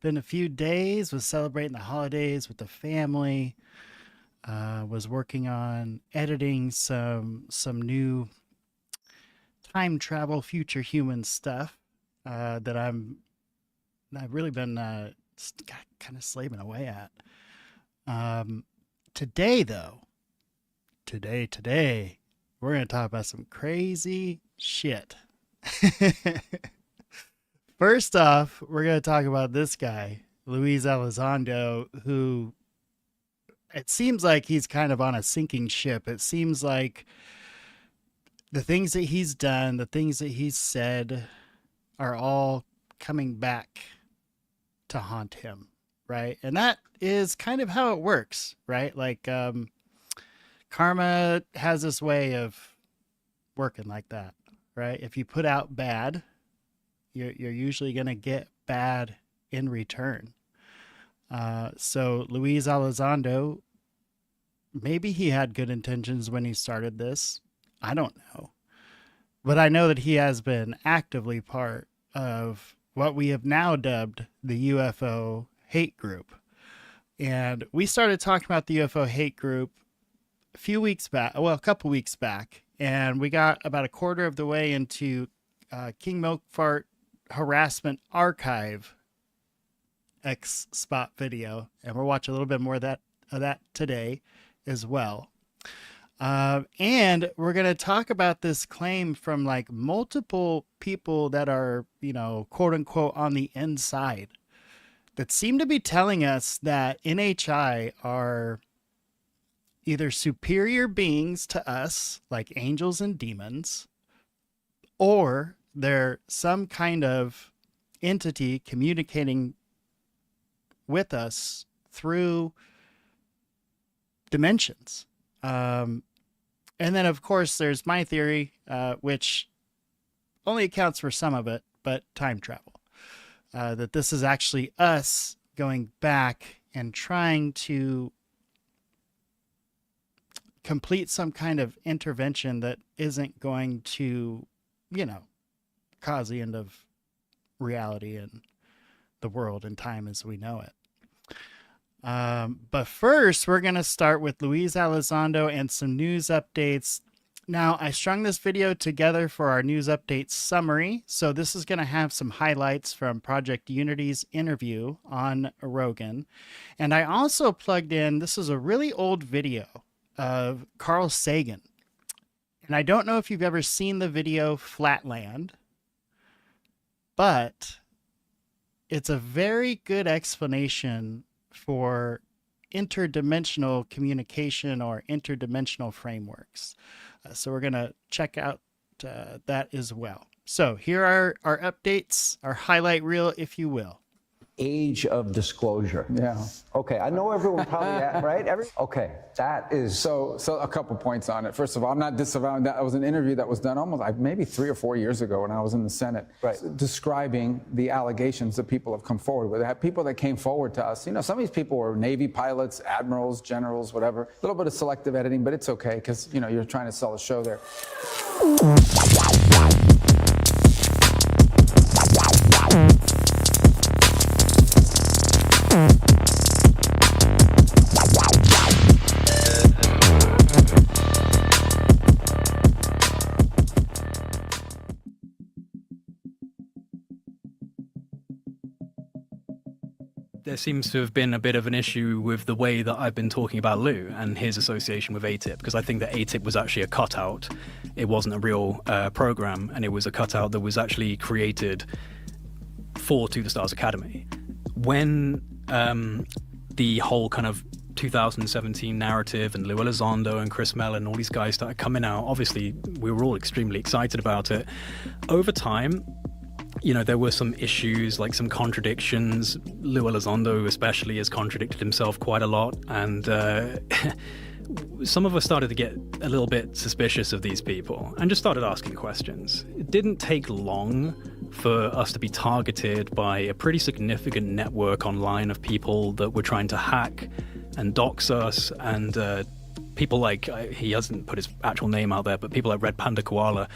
been a few days, was celebrating the holidays with the family, was working on editing some new time travel future human stuff that I've really been kind of slaving away at. Today, we're going to talk about some crazy shit. First off, we're going to talk about this guy, Luis Elizondo, who it seems like he's kind of on a sinking ship. It seems like the things that he's done, the things that he's said are all coming back to haunt him, right? And that is kind of how it works, right? Like karma has this way of working like that, right? If you put out bad, you're usually going to get bad in return. So Luis Elizondo, maybe he had good intentions when he started this. I don't know. But I know that he has been actively part of what we have now dubbed the UFO hate group. And we started talking about the UFO hate group a couple weeks back. And we got about a quarter of the way into King Milkfart Harassment Archive X spot video, and we'll watch a little bit more of that today as well. And we're going to talk about this claim from like multiple people that are, quote unquote, on the inside that seem to be telling us that NHI are either superior beings to us, like angels and demons, or they're some kind of entity communicating with us through dimensions. And then, of course, there's my theory, which only accounts for some of it, but time travel. That this is actually us going back and trying to complete some kind of intervention that isn't going to, cause the end of reality and the world and time as we know it. But first, we're going to start with Luis Elizondo and some news updates. Now, I strung this video together for our news update summary. So this is going to have some highlights from Project Unity's interview on Rogan. And I also plugged in, this is a really old video of Carl Sagan. And I don't know if you've ever seen the video Flatland, but it's a very good explanation for interdimensional communication or interdimensional frameworks. So we're going to check out that as well. So here are our updates, our highlight reel, if you will. Age of disclosure. Yeah. Okay, I know everyone probably, right? Okay, that is... So a couple points on it. First of all, I'm not disavowing that. It was an interview that was done almost maybe 3 or 4 years ago when I was in the Senate, right, describing the allegations that people have come forward with. I had people that came forward to us. Some of these people were Navy pilots, admirals, generals, whatever. A little bit of selective editing, but it's okay because, you're trying to sell a show there. There seems to have been a bit of an issue with the way that I've been talking about Lou and his association with AATIP, because I think that AATIP was actually a cutout. It wasn't a real program, and it was a cutout that was actually created for To the Stars Academy. When the whole kind of 2017 narrative and Lou Elizondo and Chris Mellon and all these guys started coming out, obviously we were all extremely excited about it. Over time, there were some issues, like some contradictions. Lou Elizondo especially has contradicted himself quite a lot, and some of us started to get a little bit suspicious of these people and just started asking questions. It didn't take long for us to be targeted by a pretty significant network online of people that were trying to hack and dox us and people like, he hasn't put his actual name out there, but people like Red Panda Koala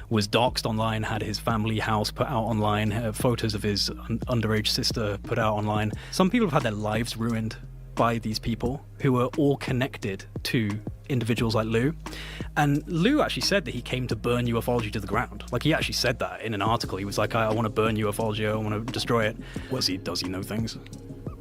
was doxxed online, had his family house put out online, photos of his underage sister put out online. Some people have had their lives ruined by these people who are all connected to individuals like Lou. And Lou actually said that he came to burn ufology to the ground. Like, he actually said that in an article. He was like, I want to burn ufology, I want to destroy it. Does he know things?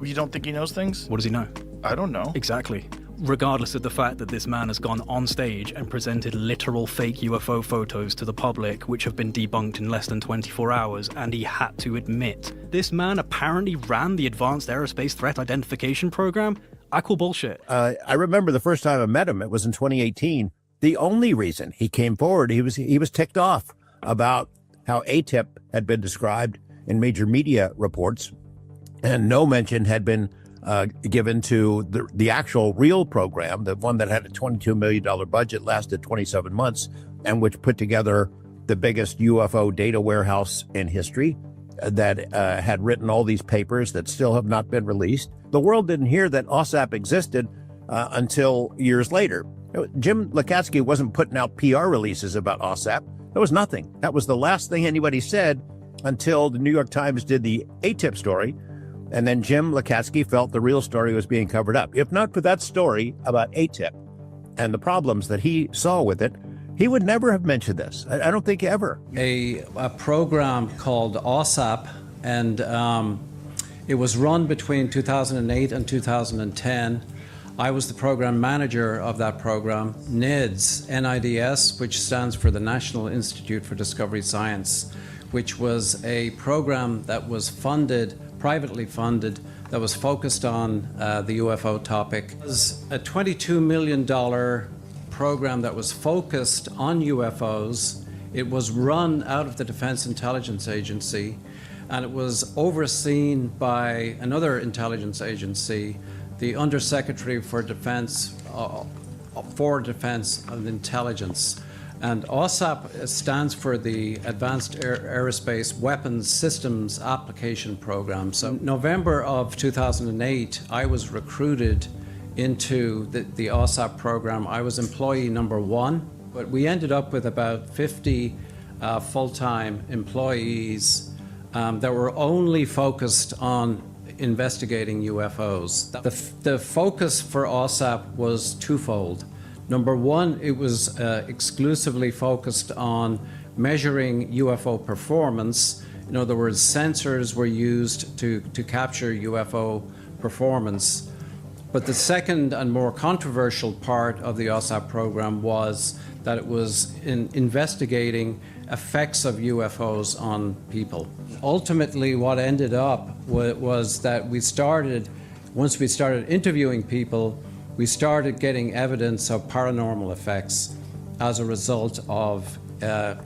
You don't think he knows things? What does he know? I don't know. Exactly. Regardless of the fact that this man has gone on stage and presented literal fake UFO photos to the public, which have been debunked in less than 24 hours, and he had to admit, this man apparently ran the Advanced Aerospace Threat Identification Program? I call bullshit. I remember the first time I met him, it was in 2018. The only reason he came forward, he was ticked off about how AATIP had been described in major media reports, and no mention had been given to the actual real program, the one that had a $22 million budget, lasted 27 months, and which put together the biggest UFO data warehouse in history, that had written all these papers that still have not been released. The world didn't hear that AAWSAP existed until years later. Jim Lukatsky wasn't putting out PR releases about AAWSAP. There was nothing. That was the last thing anybody said until the New York Times did the AATIP story. And then Jim Lukatsky felt the real story was being covered up. If not for that story about AATIP and the problems that he saw with it, he would never have mentioned this. I don't think ever. A program called AAWSAP, and it was run between 2008 and 2010. I was the program manager of that program. NIDS, NIDS, which stands for the National Institute for Discovery Science, which was a program that was funded, privately funded, that was focused on the UFO topic. It was a $22 million program that was focused on UFOs. It was run out of the Defense Intelligence Agency, and it was overseen by another intelligence agency, the Undersecretary for Defense and Intelligence. And AAWSAP stands for the Advanced Aerospace Weapons Systems Application Program. So November of 2008, I was recruited into the AAWSAP program. I was employee number 1, but we ended up with about 50 full-time employees that were only focused on investigating UFOs. The focus for AAWSAP was twofold. Number 1, it was exclusively focused on measuring UFO performance. In other words, sensors were used to capture UFO performance. But the second and more controversial part of the AAWSAP program was that it was investigating effects of UFOs on people. Ultimately, what ended up was that once we started interviewing people, we started getting evidence of paranormal effects as a result of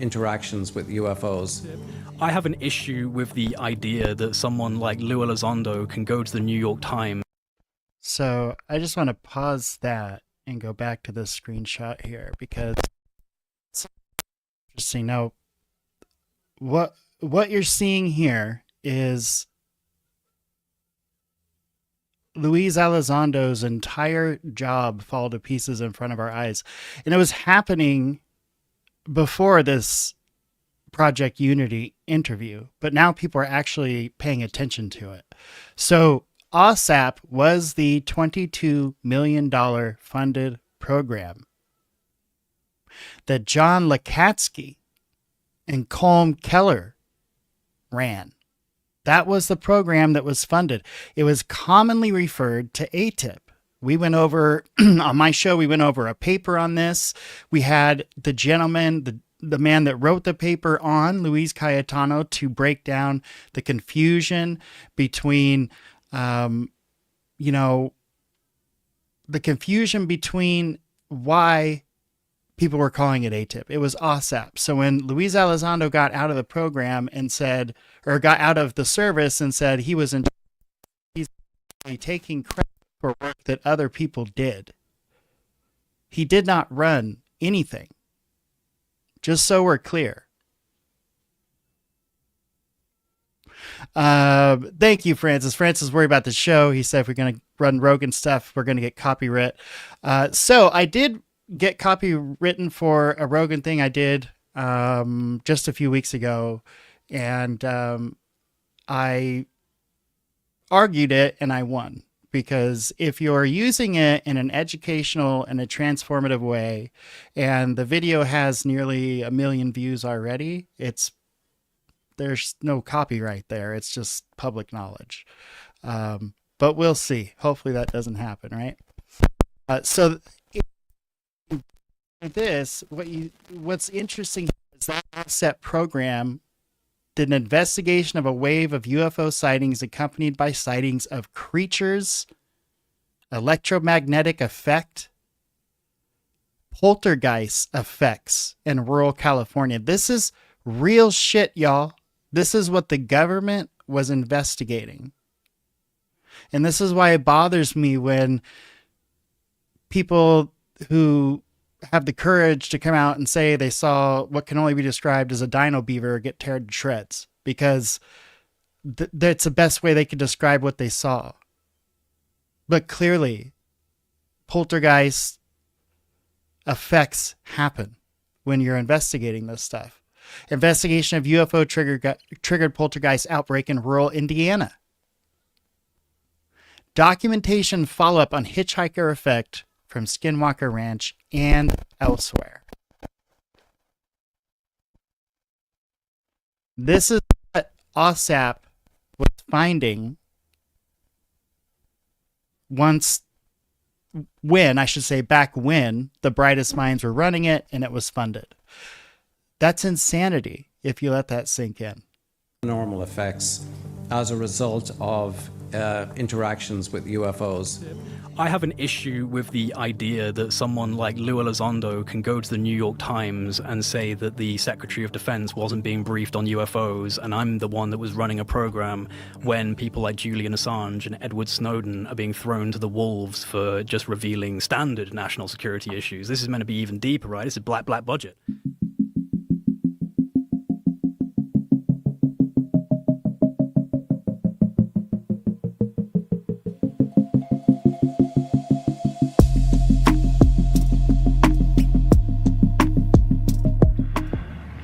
interactions with UFOs. I have an issue with the idea that someone like Luis Elizondo can go to the New York Times. So I just want to pause that and go back to this screenshot here, because it's interesting. Now, what you're seeing here is Luis Elizondo's entire job fall to pieces in front of our eyes. And it was happening before this Project Unity interview, but now people are actually paying attention to it. So AAWSAP was the $22 million funded program that John Lukatsky and Colm Keller ran. That was the program that was funded. It was commonly referred to AATIP. We went over, on my show, we went over a paper on this. We had the gentleman, the man that wrote the paper on, Luis Cayetano, to break down the confusion between, the confusion between why people were calling it AATIP. It was AAWSAP. So when Luis Elizondo got out of the program and said, or got out of the service and said he's taking credit for work that other people did. He did not run anything. Just so we're clear. Thank you, Francis. Francis worried about the show. He said if we're going to run Rogan stuff, we're going to get copyright. So I did get copywritten for a Rogan thing I did just a few weeks ago, and I argued it and I won. Because if you're using it in an educational and a transformative way, and the video has nearly 1 million views already, there's no copyright there. It's just public knowledge. But we'll see. Hopefully that doesn't happen, right? So this, what's interesting is that AAWSAP program did an investigation of a wave of UFO sightings accompanied by sightings of creatures, electromagnetic effect, poltergeist effects in rural California. This is real shit, y'all. This is what the government was investigating. And this is why it bothers me when people who have the courage to come out and say they saw what can only be described as a dino beaver get teared to shreds, because that's the best way they could describe what they saw. But clearly, poltergeist effects happen when you're investigating this stuff. Investigation of UFO triggered poltergeist outbreak in rural Indiana. Documentation follow-up on hitchhiker effect from Skinwalker Ranch and elsewhere. This is what AAWSAP was finding back when the brightest minds were running it and it was funded. That's insanity if you let that sink in. Normal effects as a result of interactions with UFOs. I have an issue with the idea that someone like Luis Elizondo can go to the New York Times and say that the Secretary of Defense wasn't being briefed on UFOs, and I'm the one that was running a program when people like Julian Assange and Edward Snowden are being thrown to the wolves for just revealing standard national security issues. This is meant to be even deeper, right? It's a black budget.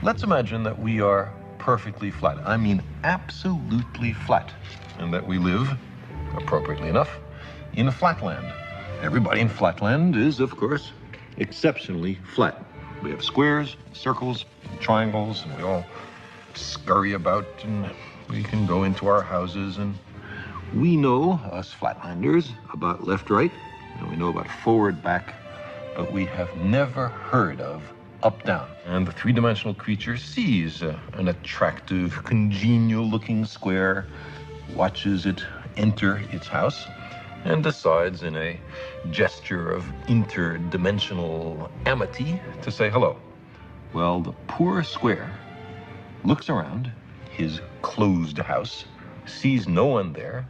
Let's imagine that we are perfectly flat. I mean, absolutely flat. And that we live, appropriately enough, in a flatland. Everybody in flatland is, of course, exceptionally flat. We have squares, circles, triangles, and we all scurry about, and we can go into our houses, and we know, us flatlanders, about left, right, and we know about forward, back, but we have never heard of up-down. And the three-dimensional creature sees an attractive, congenial-looking square, watches it enter its house, and decides in a gesture of interdimensional amity to say hello. Well, the poor square looks around his closed house, sees no one there,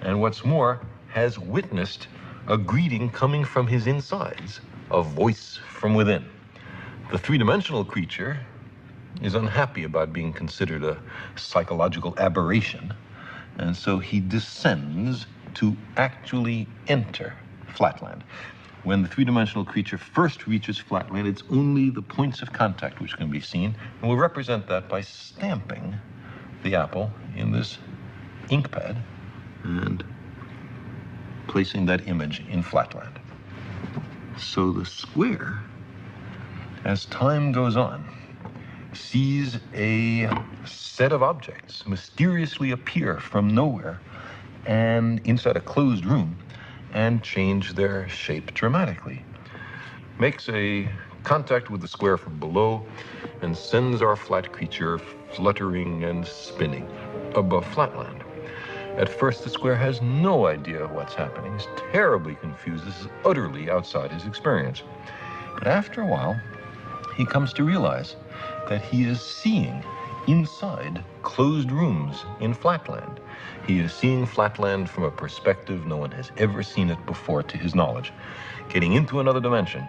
and what's more, has witnessed a greeting coming from his insides, a voice from within. The three-dimensional creature is unhappy about being considered a psychological aberration, and so he descends to actually enter flatland. When the three-dimensional creature first reaches flatland, it's only the points of contact which can be seen, and we'll represent that by stamping the apple in this ink pad and placing that image in flatland. So the square, as time goes on, sees a set of objects mysteriously appear from nowhere and inside a closed room and change their shape dramatically. Makes a contact with the square from below and sends our flat creature fluttering and spinning above flatland. At first, the square has no idea what's happening. He's terribly confused. This is utterly outside his experience. But after a while, he comes to realize that he is seeing inside closed rooms in flatland. He is seeing flatland from a perspective no one has ever seen it before, to his knowledge. Getting into another dimension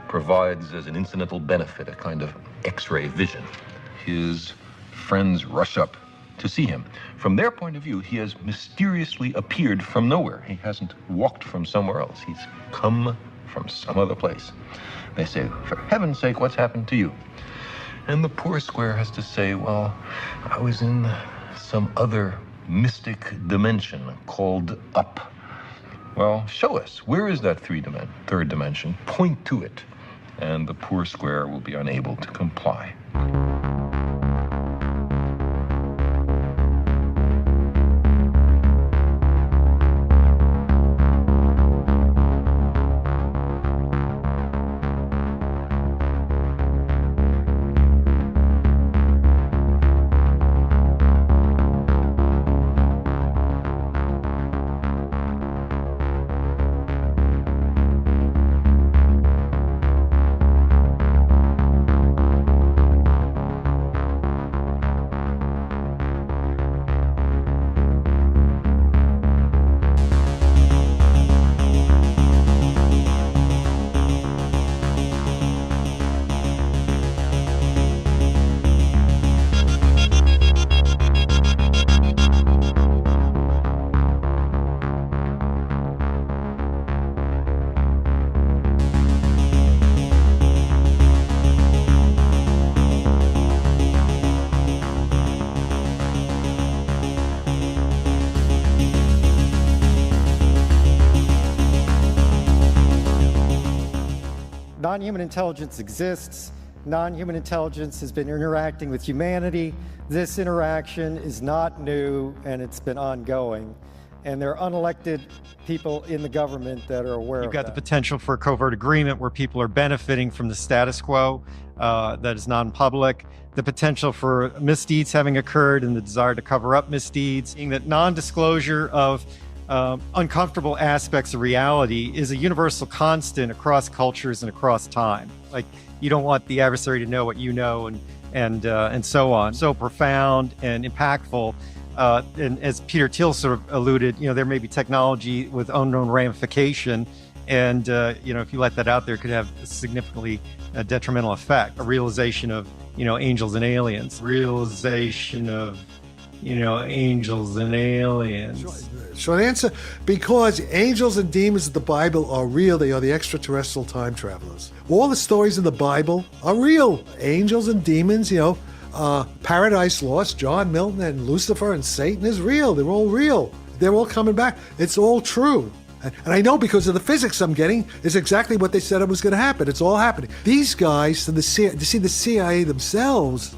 provides as an incidental benefit a kind of X-ray vision. His friends rush up to see him. From their point of view, he has mysteriously appeared from nowhere. He hasn't walked from somewhere else. He's come from some other place. They say, for heaven's sake, what's happened to you? And the poor square has to say, well, I was in some other mystic dimension called up. Well, show us. Where is that third dimension? Point to it. And the poor square will be unable to comply. Non-human intelligence exists. Non-human intelligence has been interacting with humanity. This interaction is not new, and it's been ongoing. And there are unelected people in the government that are aware of that. You've got the potential for a covert agreement where people are benefiting from the status quo that is non-public. The potential for misdeeds having occurred and the desire to cover up misdeeds. Seeing that non-disclosure of uncomfortable aspects of reality is a universal constant across cultures and across time. Like, you don't want the adversary to know what you know, and so on. So profound and impactful. And as Peter Thiel sort of alluded, there may be technology with unknown ramification, and if you let that out there, it could have a significantly detrimental effect. A realization of angels and aliens. Realization of angels and aliens. Short answer, because angels and demons of the Bible are real. They are the extraterrestrial time travelers. All the stories in the Bible are real. Angels and demons, Paradise Lost, John Milton and Lucifer and Satan is real. They're all real. They're all coming back. It's all true. And I know because of the physics I'm getting, it's exactly what they said it was going to happen. It's all happening. These guys, the CIA themselves,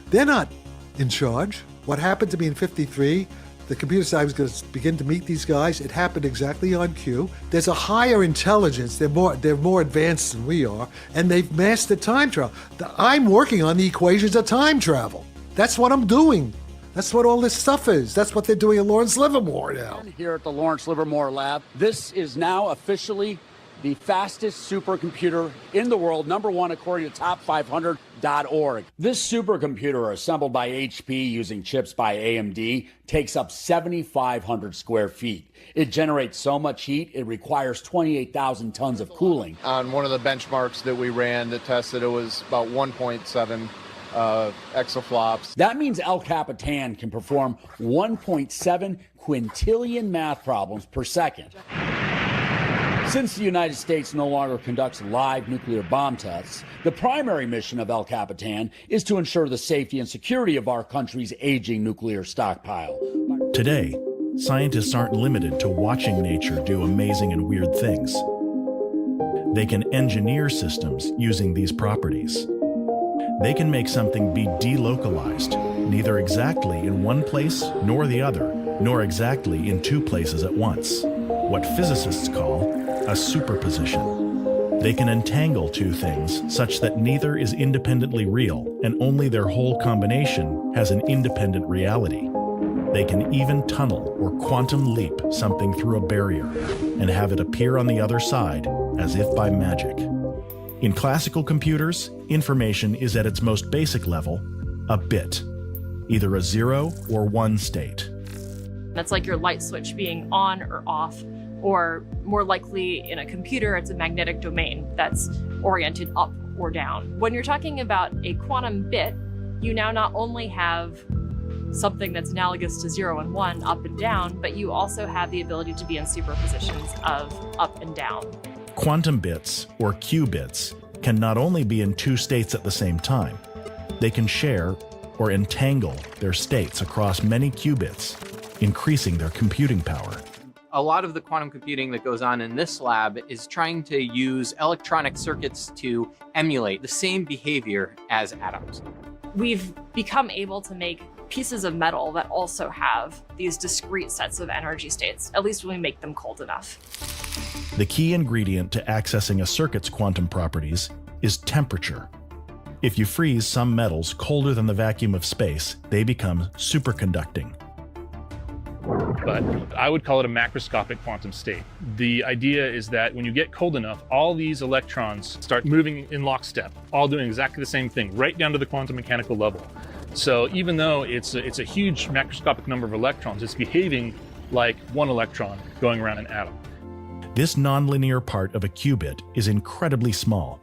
they're not in charge. What happened to me in 53, the computer side was going to begin to meet these guys. It happened exactly on cue. There's a higher intelligence. They're more advanced than we are, and they've mastered time travel. I'm working on the equations of time travel. That's what I'm doing. That's what all this stuff is. That's what they're doing at Lawrence Livermore now. Here at the Lawrence Livermore Lab, this is now officially the fastest supercomputer in the world, #1 according to top500.org. This supercomputer, assembled by HP using chips by AMD, takes up 7,500 square feet. It generates so much heat, it requires 28,000 tons of cooling. On one of the benchmarks that we ran that tested, it was about 1.7 exaflops. That means El Capitan can perform 1.7 quintillion math problems per second. Since the United States no longer conducts live nuclear bomb tests, the primary mission of El Capitan is to ensure the safety and security of our country's aging nuclear stockpile. Today, scientists aren't limited to watching nature do amazing and weird things. They can engineer systems using these properties. They can make something be delocalized, neither exactly in one place nor the other, nor exactly in two places at once, what physicists call a superposition. They can entangle two things such that neither is independently real, and only their whole combination has an independent reality. They can even tunnel or quantum leap something through a barrier and have it appear on the other side as if by magic. In classical computers, information is at its most basic level a bit, either a 0 or 1 state. That's like your light switch being on or off, or more likely in a computer, it's a magnetic domain that's oriented up or down. When you're talking about a quantum bit, you now not only have something that's analogous to 0 and 1, up and down, but you also have the ability to be in superpositions of up and down. Quantum bits, or qubits, can not only be in two states at the same time, they can share or entangle their states across many qubits, increasing their computing power. A lot of the quantum computing that goes on in this lab is trying to use electronic circuits to emulate the same behavior as atoms. We've become able to make pieces of metal that also have these discrete sets of energy states, at least when we make them cold enough. The key ingredient to accessing a circuit's quantum properties is temperature. If you freeze some metals colder than the vacuum of space, they become superconducting. But I would call it a macroscopic quantum state. The idea is that when you get cold enough, all these electrons start moving in lockstep, all doing exactly the same thing, right down to the quantum mechanical level. So even though it's a huge macroscopic number of electrons, it's behaving like one electron going around an atom. This nonlinear part of a qubit is incredibly small.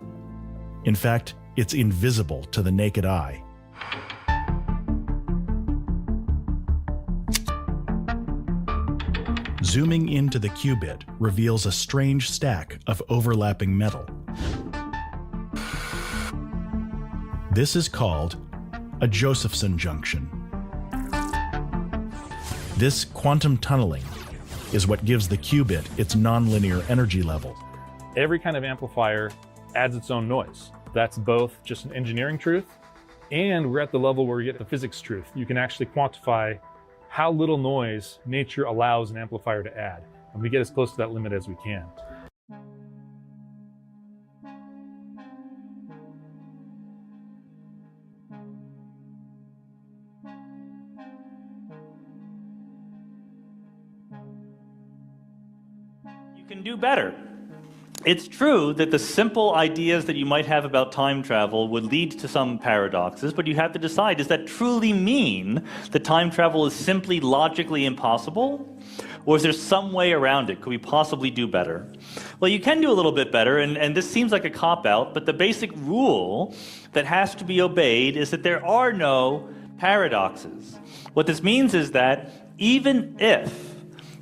In fact, it's invisible to the naked eye. Zooming into the qubit reveals a strange stack of overlapping metal. This is called a Josephson junction. This quantum tunneling is what gives the qubit its nonlinear energy level. Every kind of amplifier adds its own noise. That's both just an engineering truth, and we're at the level where we get the physics truth. You can actually quantify how little noise nature allows an amplifier to add, and we get as close to that limit as we can. You can do better. It's true that the simple ideas that you might have about time travel would lead to some paradoxes, but you have to decide, does that truly mean that time travel is simply logically impossible? Or is there some way around it? Could we possibly do better? Well, you can do a little bit better, and this seems like a cop-out, but the basic rule that has to be obeyed is that there are no paradoxes. What this means is that even if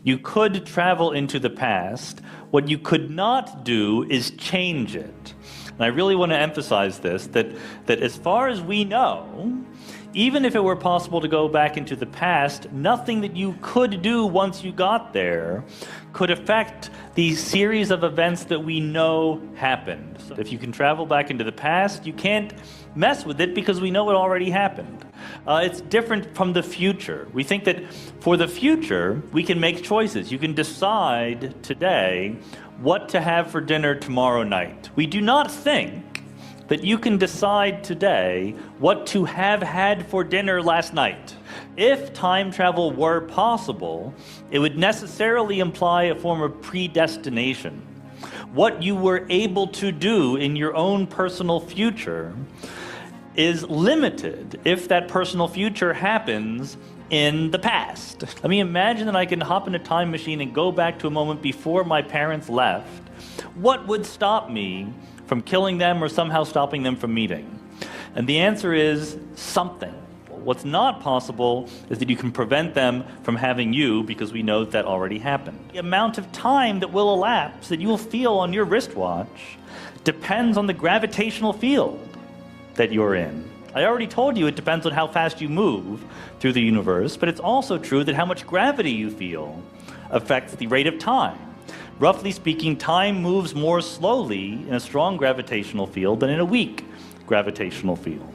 you could travel into the past, what you could not do is change it. And I really want to emphasize this, that as far as we know, even if it were possible to go back into the past, nothing that you could do once you got there could affect the series of events that we know happened. So if you can travel back into the past, you can't mess with it because we know it already happened. It's different from the future. We think that for the future, we can make choices. You can decide today what to have for dinner tomorrow night. We do not think that you can decide today what to have had for dinner last night. If time travel were possible, it would necessarily imply a form of predestination. What you were able to do in your own personal future is limited if that personal future happens in the past. Let me imagine that I can hop in a time machine and go back to a moment before my parents left. What would stop me from killing them or somehow stopping them from meeting? And the answer is something. What's not possible is that you can prevent them from having you, because we know that already happened. The amount of time that will elapse that you will feel on your wristwatch depends on the gravitational field that you're in. I already told you it depends on how fast you move through the universe, but it's also true that how much gravity you feel affects the rate of time. Roughly speaking, time moves more slowly in a strong gravitational field than in a weak gravitational field.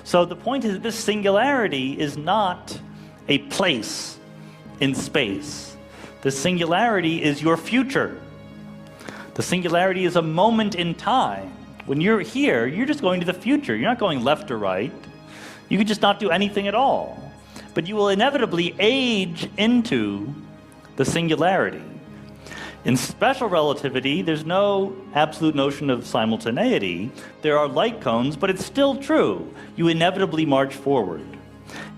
So the point is that this singularity is not a place in space. The singularity is your future. The singularity is a moment in time. When you're here, you're just going to the future. You're not going left or right. You could just not do anything at all. But you will inevitably age into the singularity. In special relativity, there's no absolute notion of simultaneity. There are light cones, but it's still true. You inevitably march forward.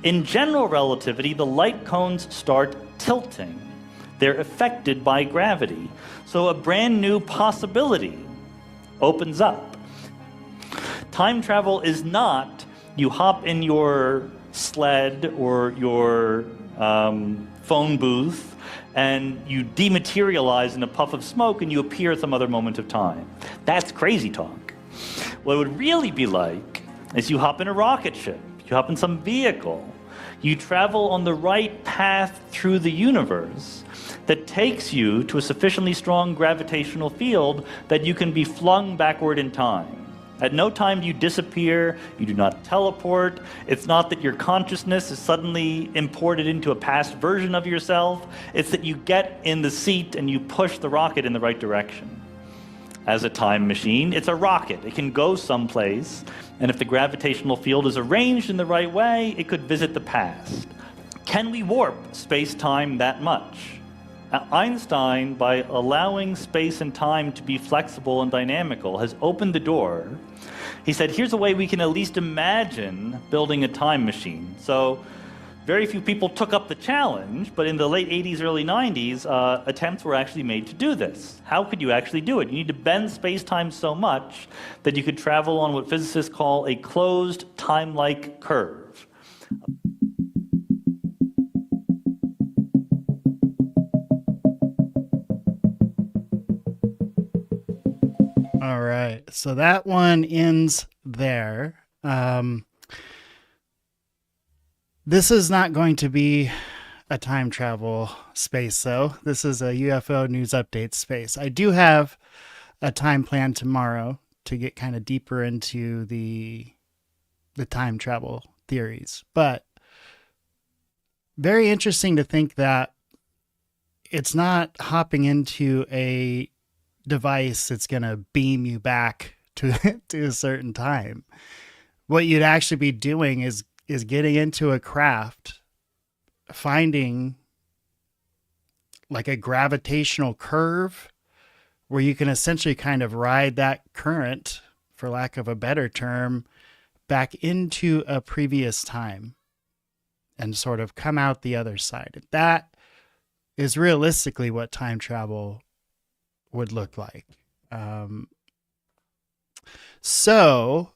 In general relativity, the light cones start tilting. They're affected by gravity. So a brand new possibility opens up. Time travel is not you hop in your sled or your phone booth, and you dematerialize in a puff of smoke and you appear at some other moment of time. That's crazy talk. What it would really be like is you hop in a rocket ship, you hop in some vehicle, you travel on the right path through the universe that takes you to a sufficiently strong gravitational field that you can be flung backward in time. At no time do you disappear, you do not teleport. It's not that your consciousness is suddenly imported into a past version of yourself. It's that you get in the seat and you push the rocket in the right direction. As a time machine, it's a rocket. It can go someplace, and if the gravitational field is arranged in the right way, it could visit the past. Can we warp space-time that much? Einstein, by allowing space and time to be flexible and dynamical, has opened the door. He said, here's a way we can at least imagine building a time machine. So very few people took up the challenge, but in the late 80s, early 90s, attempts were actually made to do this. How could you actually do it? You need to bend space-time so much that you could travel on what physicists call a closed time-like curve. All right, so that one ends there. This is not going to be a time travel space, though. This is a UFO news update space. I do have a time plan tomorrow to get kind of deeper into the time travel theories, but very interesting to think that it's not hopping into a device that's going to beam you back to a certain time. What you'd actually be doing is getting into a craft, finding like a gravitational curve where you can essentially kind of ride that current, for lack of a better term, back into a previous time and sort of come out the other side. That is realistically what time travel would look like. So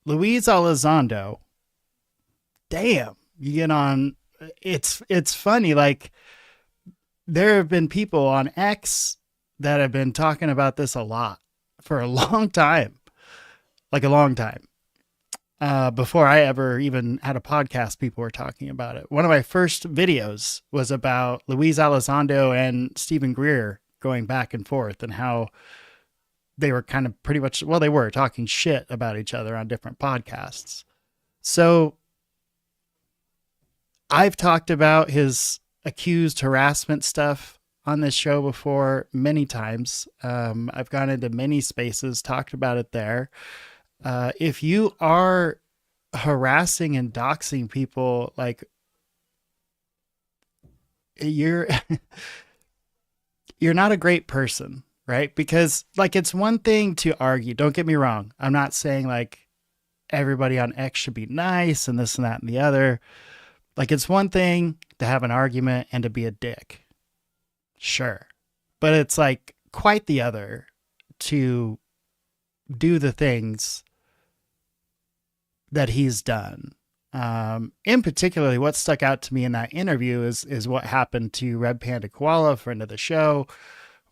Luis Elizondo, damn, you get on. It's funny. Like, there have been people on X that have been talking about this a lot for a long time, like a long time. Before I ever even had a podcast, people were talking about it. One of my first videos was about Luis Elizondo and Stephen Greer going back and forth, and how they were kind of pretty much, well, they were talking shit about each other on different podcasts. So I've talked about his accused harassment stuff on this show before many times. I've gone into many spaces, talked about it there. If you are harassing and doxing people, like, you're not a great person, right? Because, like, it's one thing to argue. Don't get me wrong. I'm not saying like everybody on X should be nice and this and that and the other. Like, it's one thing to have an argument and to be a dick. Sure. But it's like quite the other to do the things that he's done. In particularly, what stuck out to me in that interview is what happened to Red Panda Koala, friend of the show,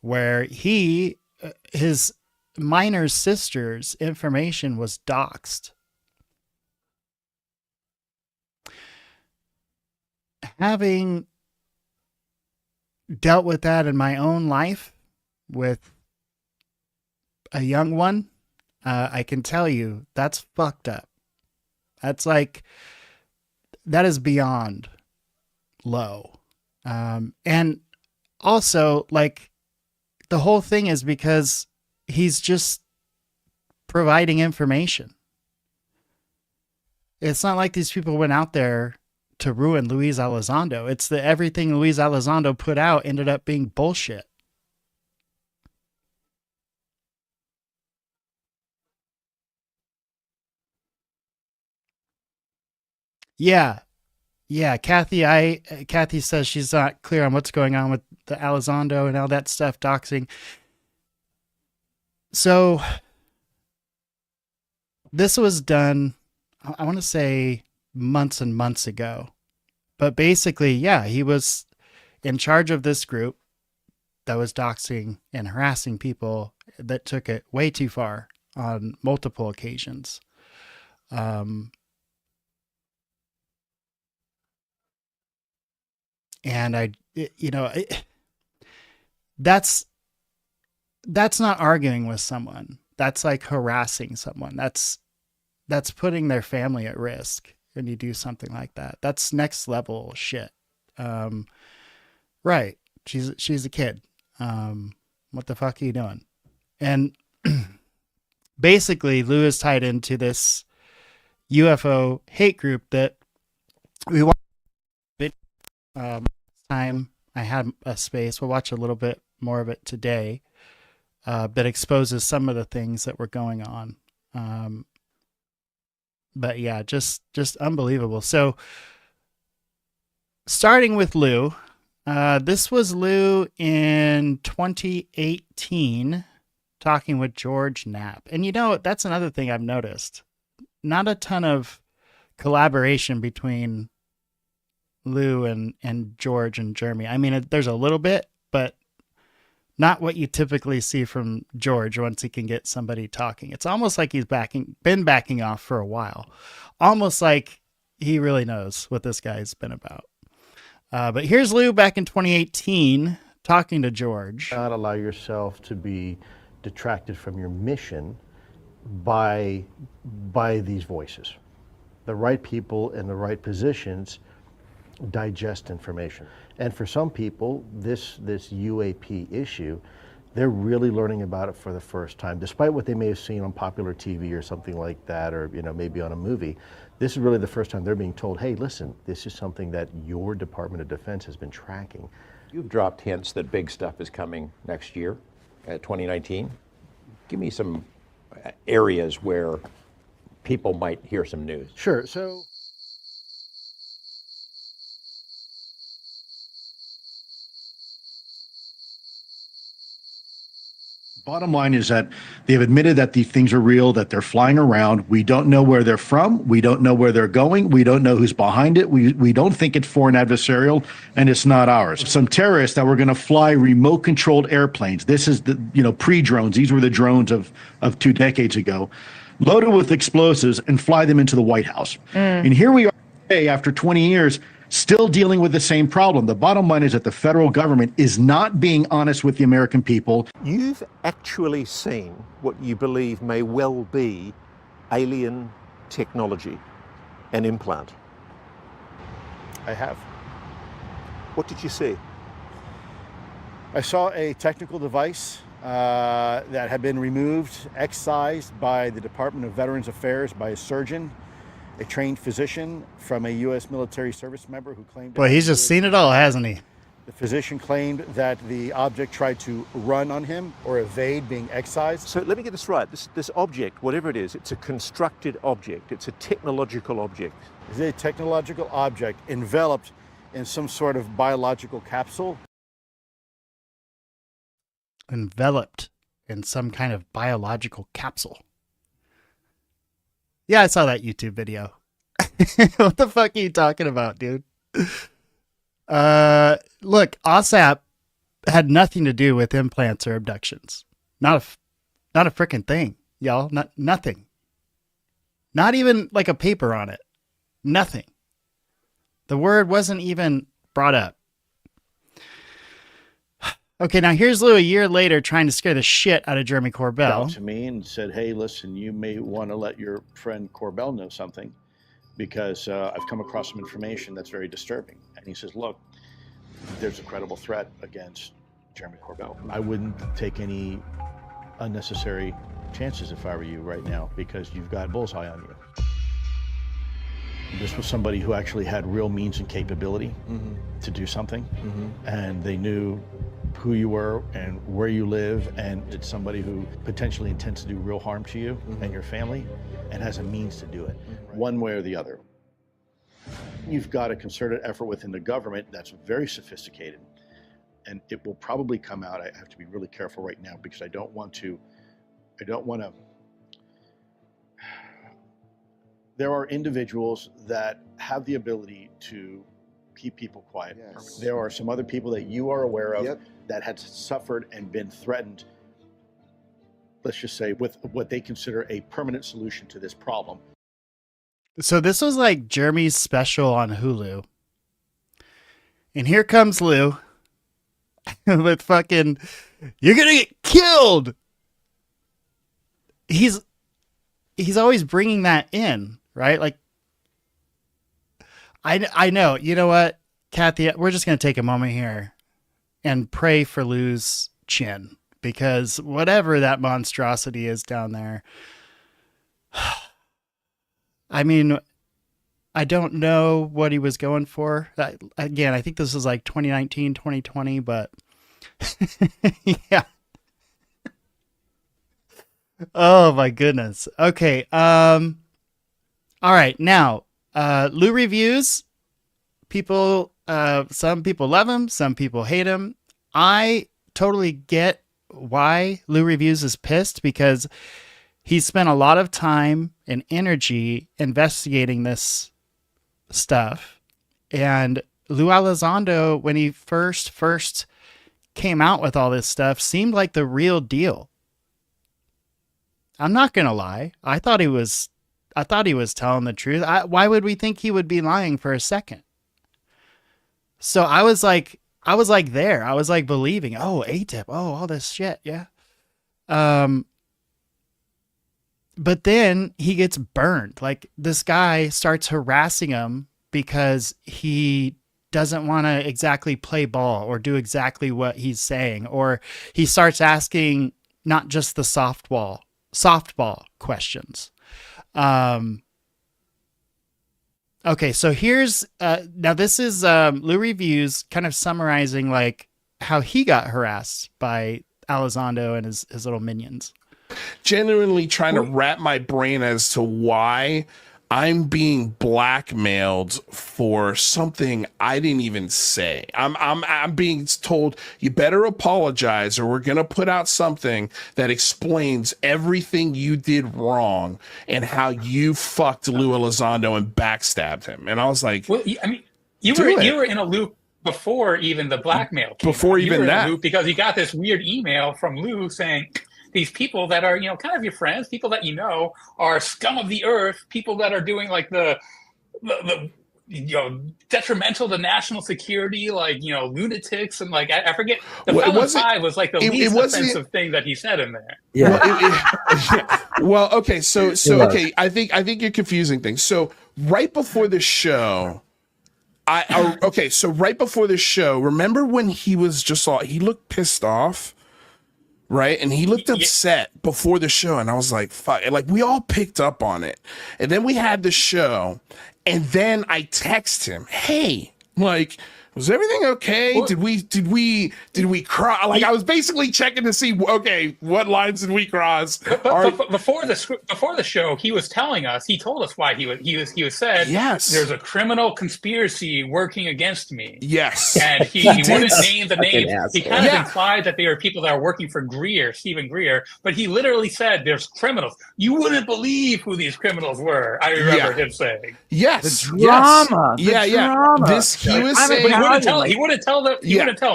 where his minor sister's information was doxed. Having dealt with that in my own life with a young one, I can tell you that's fucked up. That's like, that is beyond low. And also, like, the whole thing is because he's just providing information. It's not like these people went out there to ruin Luis Elizondo. It's that everything Luis Elizondo put out ended up being bullshit. Yeah. Kathy says she's not clear on what's going on with the Elizondo and all that stuff, doxing. So this was done, I want to say months and months ago. But basically, yeah, he was in charge of this group that was doxing and harassing people that took it way too far on multiple occasions. And that's not arguing with someone. That's like harassing someone. That's putting their family at risk when you do something like that. That's next level shit. Right. She's a kid. What the fuck are you doing? And basically Lou is tied into this UFO hate group that we watched time I had a space. We'll watch a little bit more of it today, that exposes some of the things that were going on. But yeah, just unbelievable. So starting with Lou, this was Lou in 2018 talking with George Knapp. And that's another thing I've noticed. Not a ton of collaboration between Lou and George and Jeremy. I mean, there's a little bit, but not what you typically see from George once he can get somebody talking. It's almost like he's been backing off for a while. Almost like he really knows what this guy's been about. But here's Lou back in 2018 talking to George. Not allow yourself to be detracted from your mission by these voices. The right people in the right positions digest information. And for some people, this UAP issue, they're really learning about it for the first time, despite what they may have seen on popular TV or something like that, or maybe on a movie. This is really the first time they're being told, hey, listen, this is something that your Department of Defense has been tracking. You've dropped hints that big stuff is coming next year, 2019. Give me some areas where people might hear some news. Sure. So bottom line is that they've admitted that these things are real, that they're flying around. We don't know where they're from. We don't know where they're going. We don't know who's behind it. We don't think it's foreign adversarial, and it's not ours. Some terrorists that were going to fly remote-controlled airplanes. This is the pre-drones. These were the drones of 2 decades ago, loaded with explosives and fly them into the White House. And here we are today, after 20 years, still dealing with the same problem. The bottom line is that the federal government is not being honest with the American people. You've actually seen what you believe may well be alien technology, an implant. I have. What did you see? I saw a technical device that had been removed, excised by the Department of Veterans Affairs by a surgeon, a trained physician from a U.S. military service member who claimed... Boy, he's just seen it all, hasn't he? The physician claimed that the object tried to run on him or evade being excised. So let me get this right. This object, whatever it is, it's a constructed object. It's a technological object. It's a technological object enveloped in some sort of biological capsule. Enveloped in some kind of biological capsule. Yeah, I saw that YouTube video. What the fuck are you talking about, dude? Look, AAWSAP had nothing to do with implants or abductions. Not a freaking thing, y'all. Nothing. Not even like a paper on it. Nothing. The word wasn't even brought up. Okay, now here's Lou a year later trying to scare the shit out of Jeremy Corbell. Out to me and said, hey, listen, you may want to let your friend Corbell know something because I've come across some information that's very disturbing. And he says, look, there's a credible threat against Jeremy Corbell. I wouldn't take any unnecessary chances if I were you right now because you've got bullseye on you. This was somebody who actually had real means and capability to do something, and they knew who you were and where you live, and it's somebody who potentially intends to do real harm to you and your family and has a means to do it, one way or the other. You've got a concerted effort within the government that's very sophisticated, and it will probably come out. I have to be really careful right now because I don't want to There are individuals that have the ability to keep people quiet. Yes. There are some other people that you are aware of Yep. that had suffered and been threatened, let's just say, with what they consider a permanent solution to this problem. So this was like Jeremy's special on Hulu. And here comes Lou with fucking, you're gonna get killed. He's always bringing that in, right? Like, I know, you know what, Kathy, we're just going to take a moment here and pray for Lou's chin, because whatever that monstrosity is down there, I mean, I don't know what he was going for. Again, I think this was like 2019, 2020, but yeah. Oh my goodness. Okay. All right. Now, Lou reviews. People, some people love him, some people hate him. I totally get why Lou reviews is pissed, because he spent a lot of time and energy investigating this stuff. And Lou Elizondo, when he first came out with all this stuff, seemed like the real deal. I'm not gonna lie. I thought he was telling the truth. Why would we think he would be lying for a second? So I was like there. I was like believing. Oh, AATIP. Oh, all this shit. Yeah. But then he gets burned. Like, this guy starts harassing him because he doesn't want to exactly play ball or do exactly what he's saying, or he starts asking not just the softball questions. Okay, so here's now this is Lou Reviews kind of summarizing like how he got harassed by Elizondo and his little minions. Genuinely trying to wrap my brain as to why I'm being blackmailed for something I didn't even say. I'm being told you better apologize or we're gonna put out something that explains everything you did wrong and how you fucked Lou Elizondo and backstabbed him. And I was like, well, I mean, you were in a loop before even the blackmail came before out. even you were that, in a loop because you got this weird email from Lou saying these people that are, kind of your friends, people that are scum of the earth, people that are doing like the detrimental to national security, like, lunatics, and like I forget. The Felon 5 was like the least offensive thing that he said in there. Yeah. Well, okay, so okay, I think you're confusing things. So right before the show, right before the show, remember when he was he looked pissed off? Right. And he looked upset before the show. And I was like, fuck. Like, we all picked up on it. And then we had the show. And then I text him, hey, like, was everything okay? Well, did we cry? Like, I was basically checking to see, okay, what lines did we cross? Before the show, he was telling us. He told us why he was said. Yes, there's a criminal conspiracy working against me. Yes, and he wouldn't name the names. He kind of implied that they are people that are working for Stephen Greer, but he literally said there's criminals. You wouldn't believe who these criminals were. I remember him saying, "Yes, the drama, drama." This he was saying. He wouldn't tell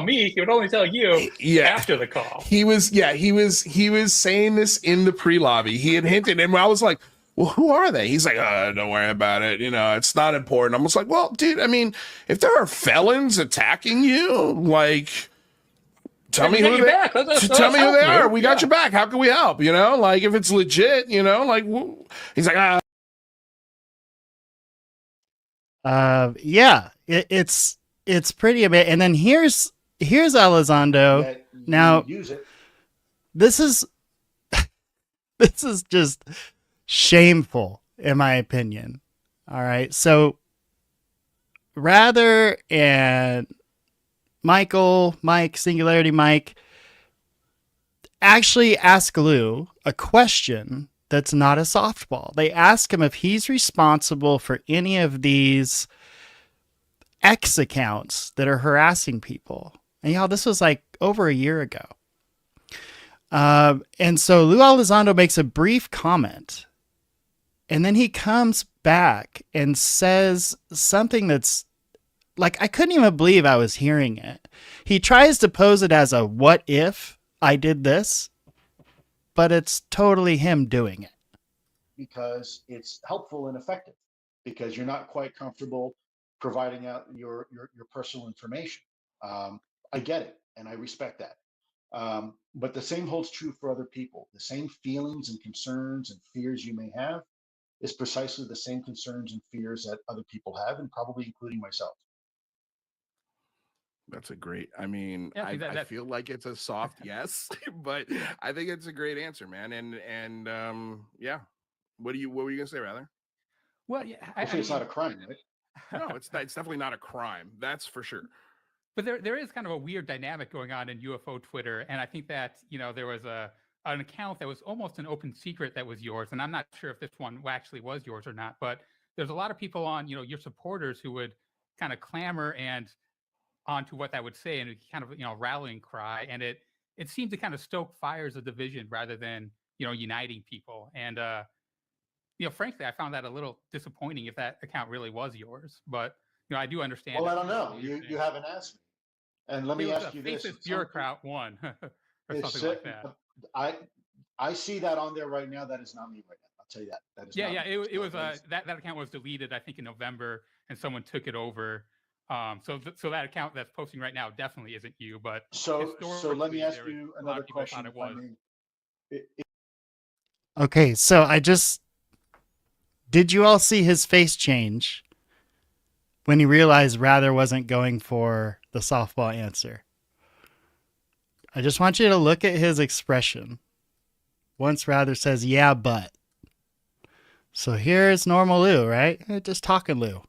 me. He would only tell you after the call. He was saying this in the pre-lobby. He had hinted, and I was like, well, who are they? He's like, don't worry about it. It's not important. I was like, well, dude, I mean, if there are felons attacking you, like, tell me who they are. We got your back. How can we help? Like, if it's legit, like, he's like, It's pretty amazing. And then here's Elizondo. Now, this is just shameful, in my opinion. All right. So Rather and Mike, Singularity Mike, actually ask Lou a question that's not a softball. They ask him if he's responsible for any of these X accounts that are harassing people. And y'all, this was like over a year ago. And so Lou Elizondo makes a brief comment And then he comes back and says something that's like, I couldn't even believe I was hearing it. He tries to pose it as a what if I did this, but it's totally him doing it. Because it's helpful and effective, because you're not quite comfortable providing out your personal information. I get it, and I respect that. But the same holds true for other people. The same feelings and concerns and fears you may have is precisely the same concerns and fears that other people have, and probably including myself. That's a great, I mean, Yeah, I feel like it's a soft yes, but I think it's a great answer, man. And yeah. What were you gonna say, rather? Well, yeah, Hopefully it's not a crime, right? No, it's definitely not a crime. That's for sure. But there is kind of a weird dynamic going on in UFO Twitter, and I think that there was an account that was almost an open secret that was yours, and I'm not sure if this one actually was yours or not. But there's a lot of people on your supporters who would kind of clamor and onto what that would say, and kind of rallying cry, and it seemed to kind of stoke fires of division rather than uniting people. And frankly, I found that a little disappointing if that account really was yours. But I do understand. Well, I don't know. You haven't asked me. And let me ask you this: bureaucrat one or something like that. I see that on there right now. That is not me right now. I'll tell you that. That is not me. It was that account was deleted, I think, in November, and someone took it over. So that account that's posting right now definitely isn't you. But so let me ask you another question. Okay, so did you all see his face change when he realized Rather wasn't going for the softball answer? I just want you to look at his expression once Rather says, yeah, but. So here's normal Lou, right? Just talking Lou.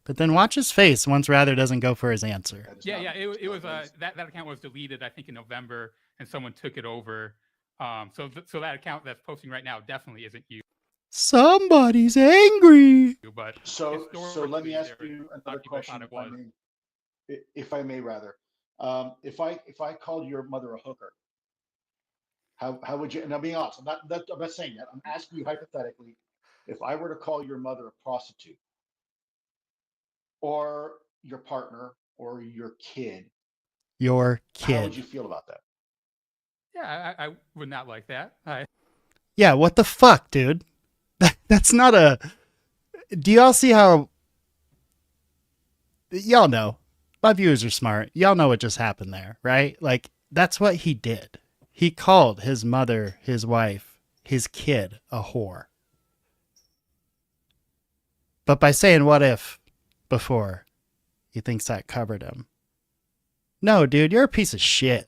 But then watch his face once Rather doesn't go for his answer. It was that account was deleted, I think, in November, and someone took it over. So that account that's posting right now definitely isn't you. Somebody's angry. But so let me ask you another question, if I may, rather. If I called your mother a hooker, how would you? And I'm being honest. I'm not saying that. I'm asking you hypothetically, if I were to call your mother a prostitute, or your partner, or your kid, how would you feel about that? Yeah, I would not like that. Yeah, what the fuck, dude? That's not a... Do y'all see how... Y'all know. My viewers are smart. Y'all know what just happened there, right? Like, that's what he did. He called his mother, his wife, his kid a whore. But by saying what if before, he thinks that covered him. No, dude, you're a piece of shit.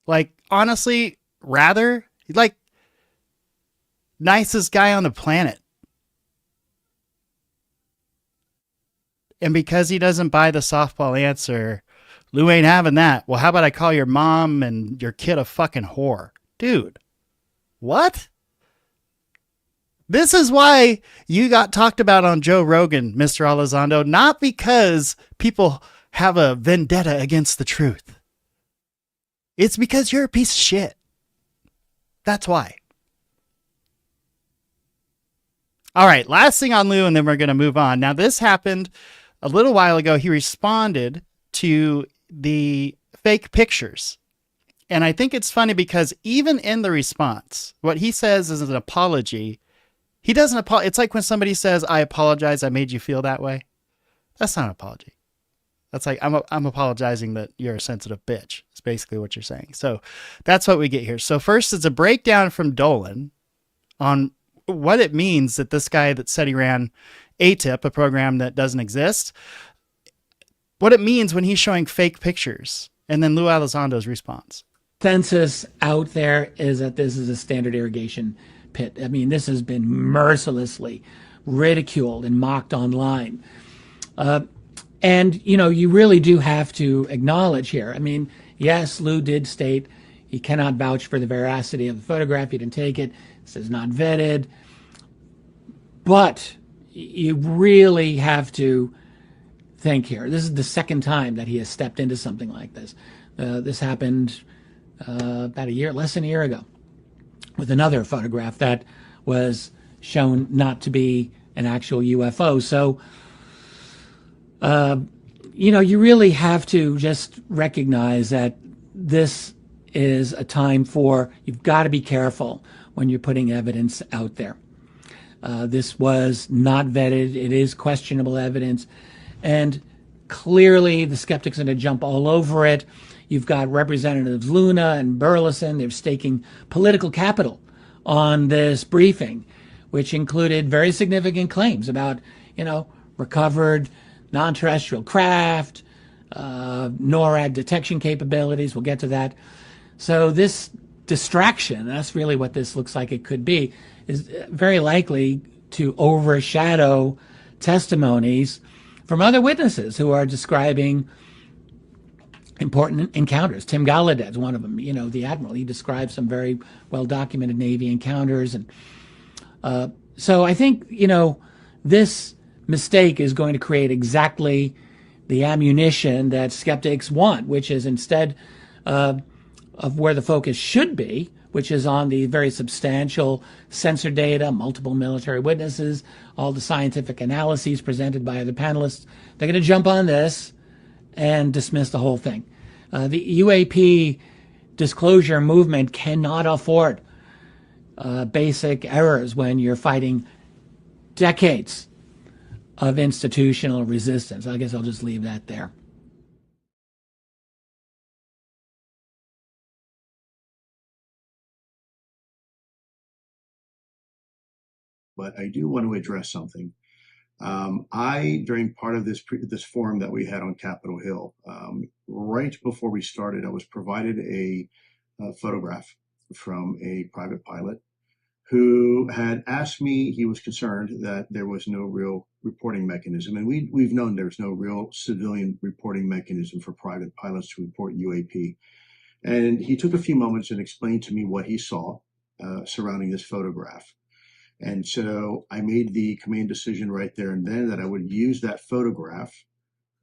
Like, honestly, Rather, like, nicest guy on the planet. And because he doesn't buy the softball answer, Lou ain't having that. Well, how about I call your mom and your kid a fucking whore? Dude, what? This is why you got talked about on Joe Rogan, Mr. Elizondo, not because people have a vendetta against the truth. It's because you're a piece of shit. That's why. All right, last thing on Lou, and then we're going to move on. Now, this happened a little while ago. He responded to the fake pictures. And I think it's funny because even in the response, what he says is an apology. He doesn't apologize. It's like when somebody says, I apologize, I made you feel that way. That's not an apology. That's like, I'm apologizing that you're a sensitive bitch. It's basically what you're saying. So that's what we get here. So first, it's a breakdown from Dolan on what it means that this guy that said he ran AATIP, a program that doesn't exist, what it means when he's showing fake pictures. And then Lou Elizondo's response. Consensus out there is that this is a standard irrigation pit. I mean, this has been mercilessly ridiculed and mocked online. And, you know, you really do have to acknowledge here. I mean, yes, Lou did state he cannot vouch for the veracity of the photograph. He didn't take it. This is not vetted. But you really have to think here. This is the second time that he has stepped into something like this. This happened about less than a year ago. with another photograph that was shown not to be an actual UFO. So, you really have to just recognize that this is a time for, you've got to be careful when you're putting evidence out there. This was not vetted. It is questionable evidence. And clearly the skeptics are going to jump all over it. You've got Representatives Luna and Burleson. They're staking political capital on this briefing, which included very significant claims about, recovered non-terrestrial craft, NORAD detection capabilities. We'll get to that. So this distraction, that's really what this looks like it could be, is very likely to overshadow testimonies from other witnesses who are describing important encounters. Tim Gallaudet's one of them, the Admiral. He describes some very well-documented Navy encounters. And so I think, this mistake is going to create exactly the ammunition that skeptics want, which is instead of where the focus should be, which is on the very substantial sensor data, multiple military witnesses, all the scientific analyses presented by other panelists. They're going to jump on this and dismiss the whole thing. The UAP disclosure movement cannot afford basic errors when you're fighting decades of institutional resistance. I guess I'll just leave that there. But I do want to address something. During part of this forum that we had on Capitol Hill, right before we started, I was provided a photograph from a private pilot who had asked me, he was concerned that there was no real reporting mechanism. And we've known there's no real civilian reporting mechanism for private pilots to report UAP. And he took a few moments and explained to me what he saw surrounding this photograph. And so I made the command decision right there and then that I would use that photograph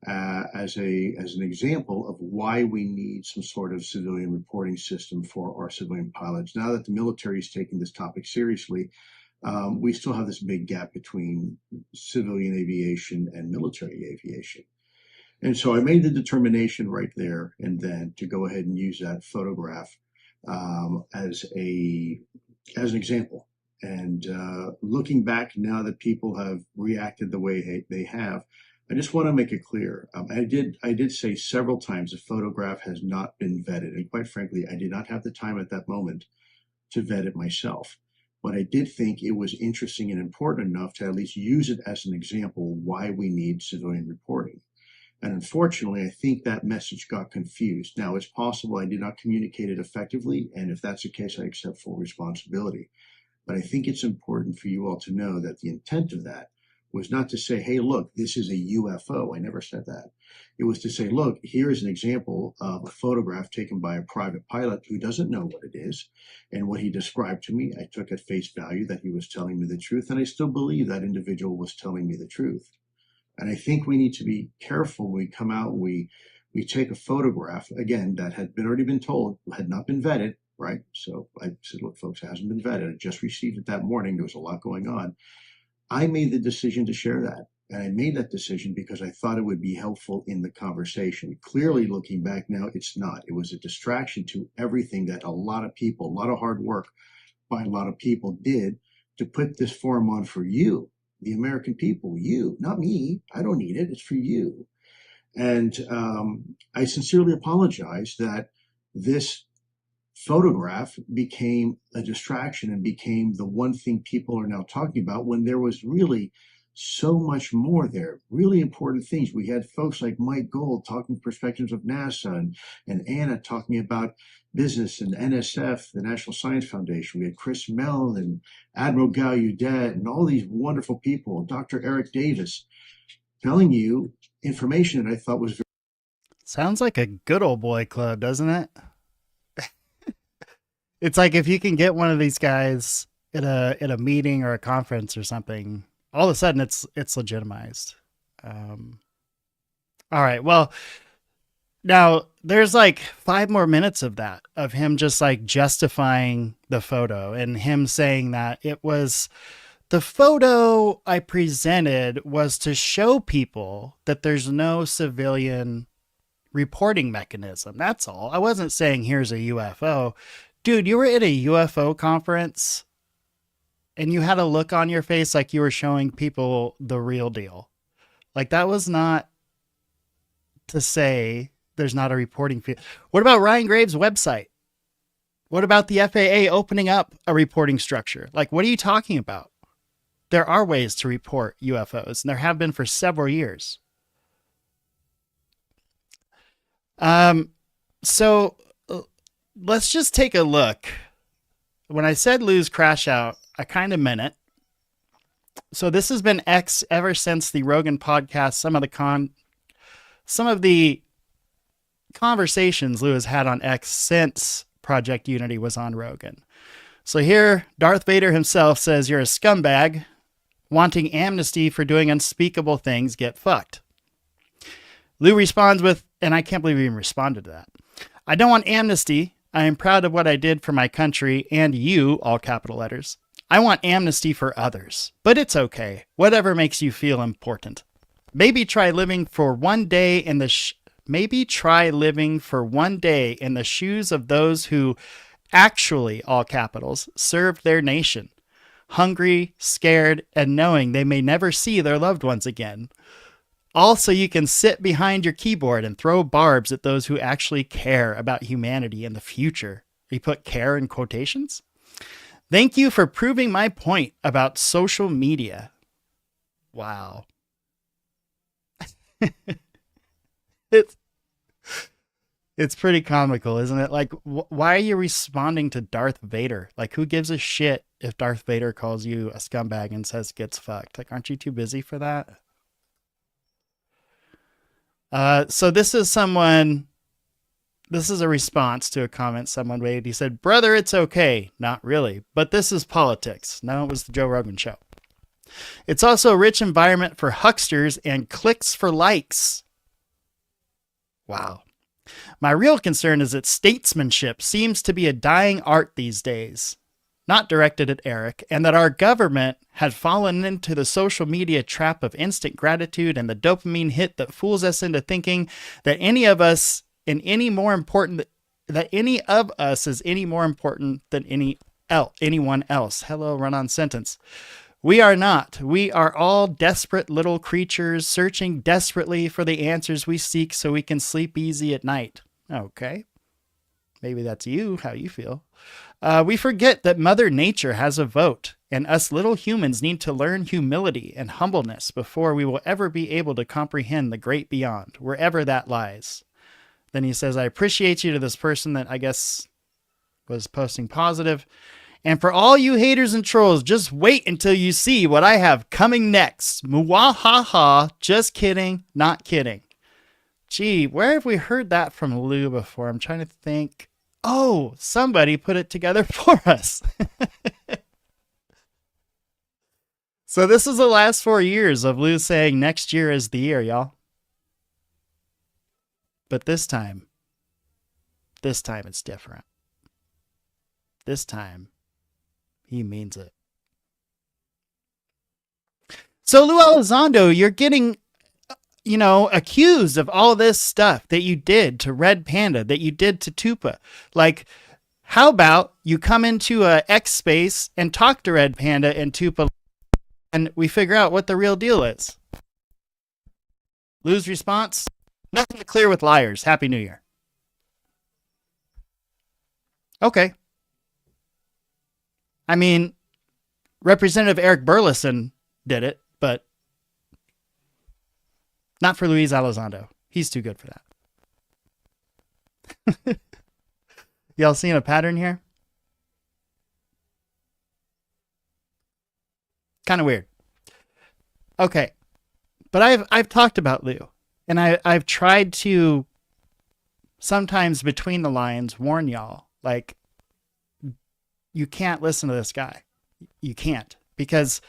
as an example of why we need some sort of civilian reporting system for our civilian pilots. Now that the military is taking this topic seriously, we still have this big gap between civilian aviation and military aviation. And so I made the determination right there and then to go ahead and use that photograph as an example. And looking back now that people have reacted the way they have, I just want to make it clear. I did say several times the photograph has not been vetted. And quite frankly, I did not have the time at that moment to vet it myself. But I did think it was interesting and important enough to at least use it as an example why we need civilian reporting. And unfortunately, I think that message got confused. Now, it's possible I did not communicate it effectively. And if that's the case, I accept full responsibility. But I think it's important for you all to know that the intent of that was not to say, hey, look, this is a UFO. I never said that. It was to say, look, here is an example of a photograph taken by a private pilot who doesn't know what it is. And what he described to me, I took at face value that he was telling me the truth. And I still believe that individual was telling me the truth. And I think we need to be careful when we come out, we take a photograph, again, that had already been told, had not been vetted, right? So I said, look, folks, it hasn't been vetted. I just received it that morning. There was a lot going on. I made the decision to share that. And I made that decision because I thought it would be helpful in the conversation. Clearly, looking back now, it's not. It was a distraction to everything that a lot of people, a lot of hard work by a lot of people did to put this forum on for you, the American people, you, not me. I don't need it. It's for you. And I sincerely apologize that this photograph became a distraction and became the one thing people are now talking about when there was really so much more there, really important things. We had folks like Mike Gold talking perspectives of NASA and Anna talking about business and NSF, the National Science Foundation. We had Chris Mell and Admiral Gallaudet and all these wonderful people, Dr. Eric Davis, telling you information that I thought was very... Sounds like a good old boy club, doesn't it? It's like if you can get one of these guys at a meeting or a conference or something, all of a sudden it's legitimized. All right. Well, Now, there's like 5 more minutes of that, of him just like justifying the photo and him saying that it was the photo I presented was to show people that there's no civilian reporting mechanism. That's all. I wasn't saying here's a UFO. Dude, you were at a UFO conference and you had a look on your face like you were showing people the real deal. Like, that was not to say there's not a reporting field. What about Ryan Graves' website? What about the FAA opening up a reporting structure? Like, what are you talking about? There are ways to report UFOs, and there have been for several years. So let's just take a look. When I said lose crash out, I kind of meant it. So this has been X ever since the Rogan podcast. Some of the conversations Lou has had on X since Project Unity was on Rogan. So here, Darth Vader himself says, you're a scumbag. Wanting amnesty for doing unspeakable things, get fucked. Lou responds with, and I can't believe he even responded to that. I don't want amnesty. I am proud of what I did for my country and you, all capital letters. I want amnesty for others, but it's okay. Whatever makes you feel important. Maybe try living for one day in the shoes of those who actually, all capitals, served their nation. Hungry, scared, and knowing they may never see their loved ones again. Also, you can sit behind your keyboard and throw barbs at those who actually care about humanity and the future. He put care in quotations. Thank you for proving my point about social media. Wow. It's pretty comical, isn't it? Like, why are you responding to Darth Vader? Like, who gives a shit if Darth Vader calls you a scumbag and says gets fucked? Like, aren't you too busy for that? So this is a response to a comment someone made. He said, brother, it's okay. Not really, but this is politics. No, it was the Joe Rogan show. It's also a rich environment for hucksters and clicks for likes. Wow. My real concern is that statesmanship seems to be a dying art these days, not directed at Eric, and that our government had fallen into the social media trap of instant gratitude and the dopamine hit that fools us into thinking that any of us is any more important than anyone else. Hello, run-on sentence. We are not. We are all desperate little creatures searching desperately for the answers we seek so we can sleep easy at night. Okay. Maybe that's how you feel. We forget that Mother Nature has a vote, and us little humans need to learn humility and humbleness before we will ever be able to comprehend the great beyond, wherever that lies. Then he says, I appreciate you to this person that I guess was posting positive. And for all you haters and trolls, just wait until you see what I have coming next. Muahaha. Just kidding. Not kidding. Gee, where have we heard that from Lou before? I'm trying to think. Oh, somebody put it together for us. So this is the last 4 years of Lou saying next year is the year, y'all. But this time it's different. This time, he means it. So Luis Elizondo, you're getting, accused of all this stuff that you did to Red Panda, that you did to Tupa. Like, how about you come into a X space and talk to Red Panda and Tupa, and we figure out what the real deal is? Lou's response: nothing to clear with liars. Happy New Year. Okay. I mean, Representative Eric Burleson did it, but not for Luis Elizondo. He's too good for that. Y'all seeing a pattern here? Kind of weird. Okay. But I've talked about Lou, and I've tried to sometimes between the lines warn y'all, like, you can't listen to this guy. You can't, because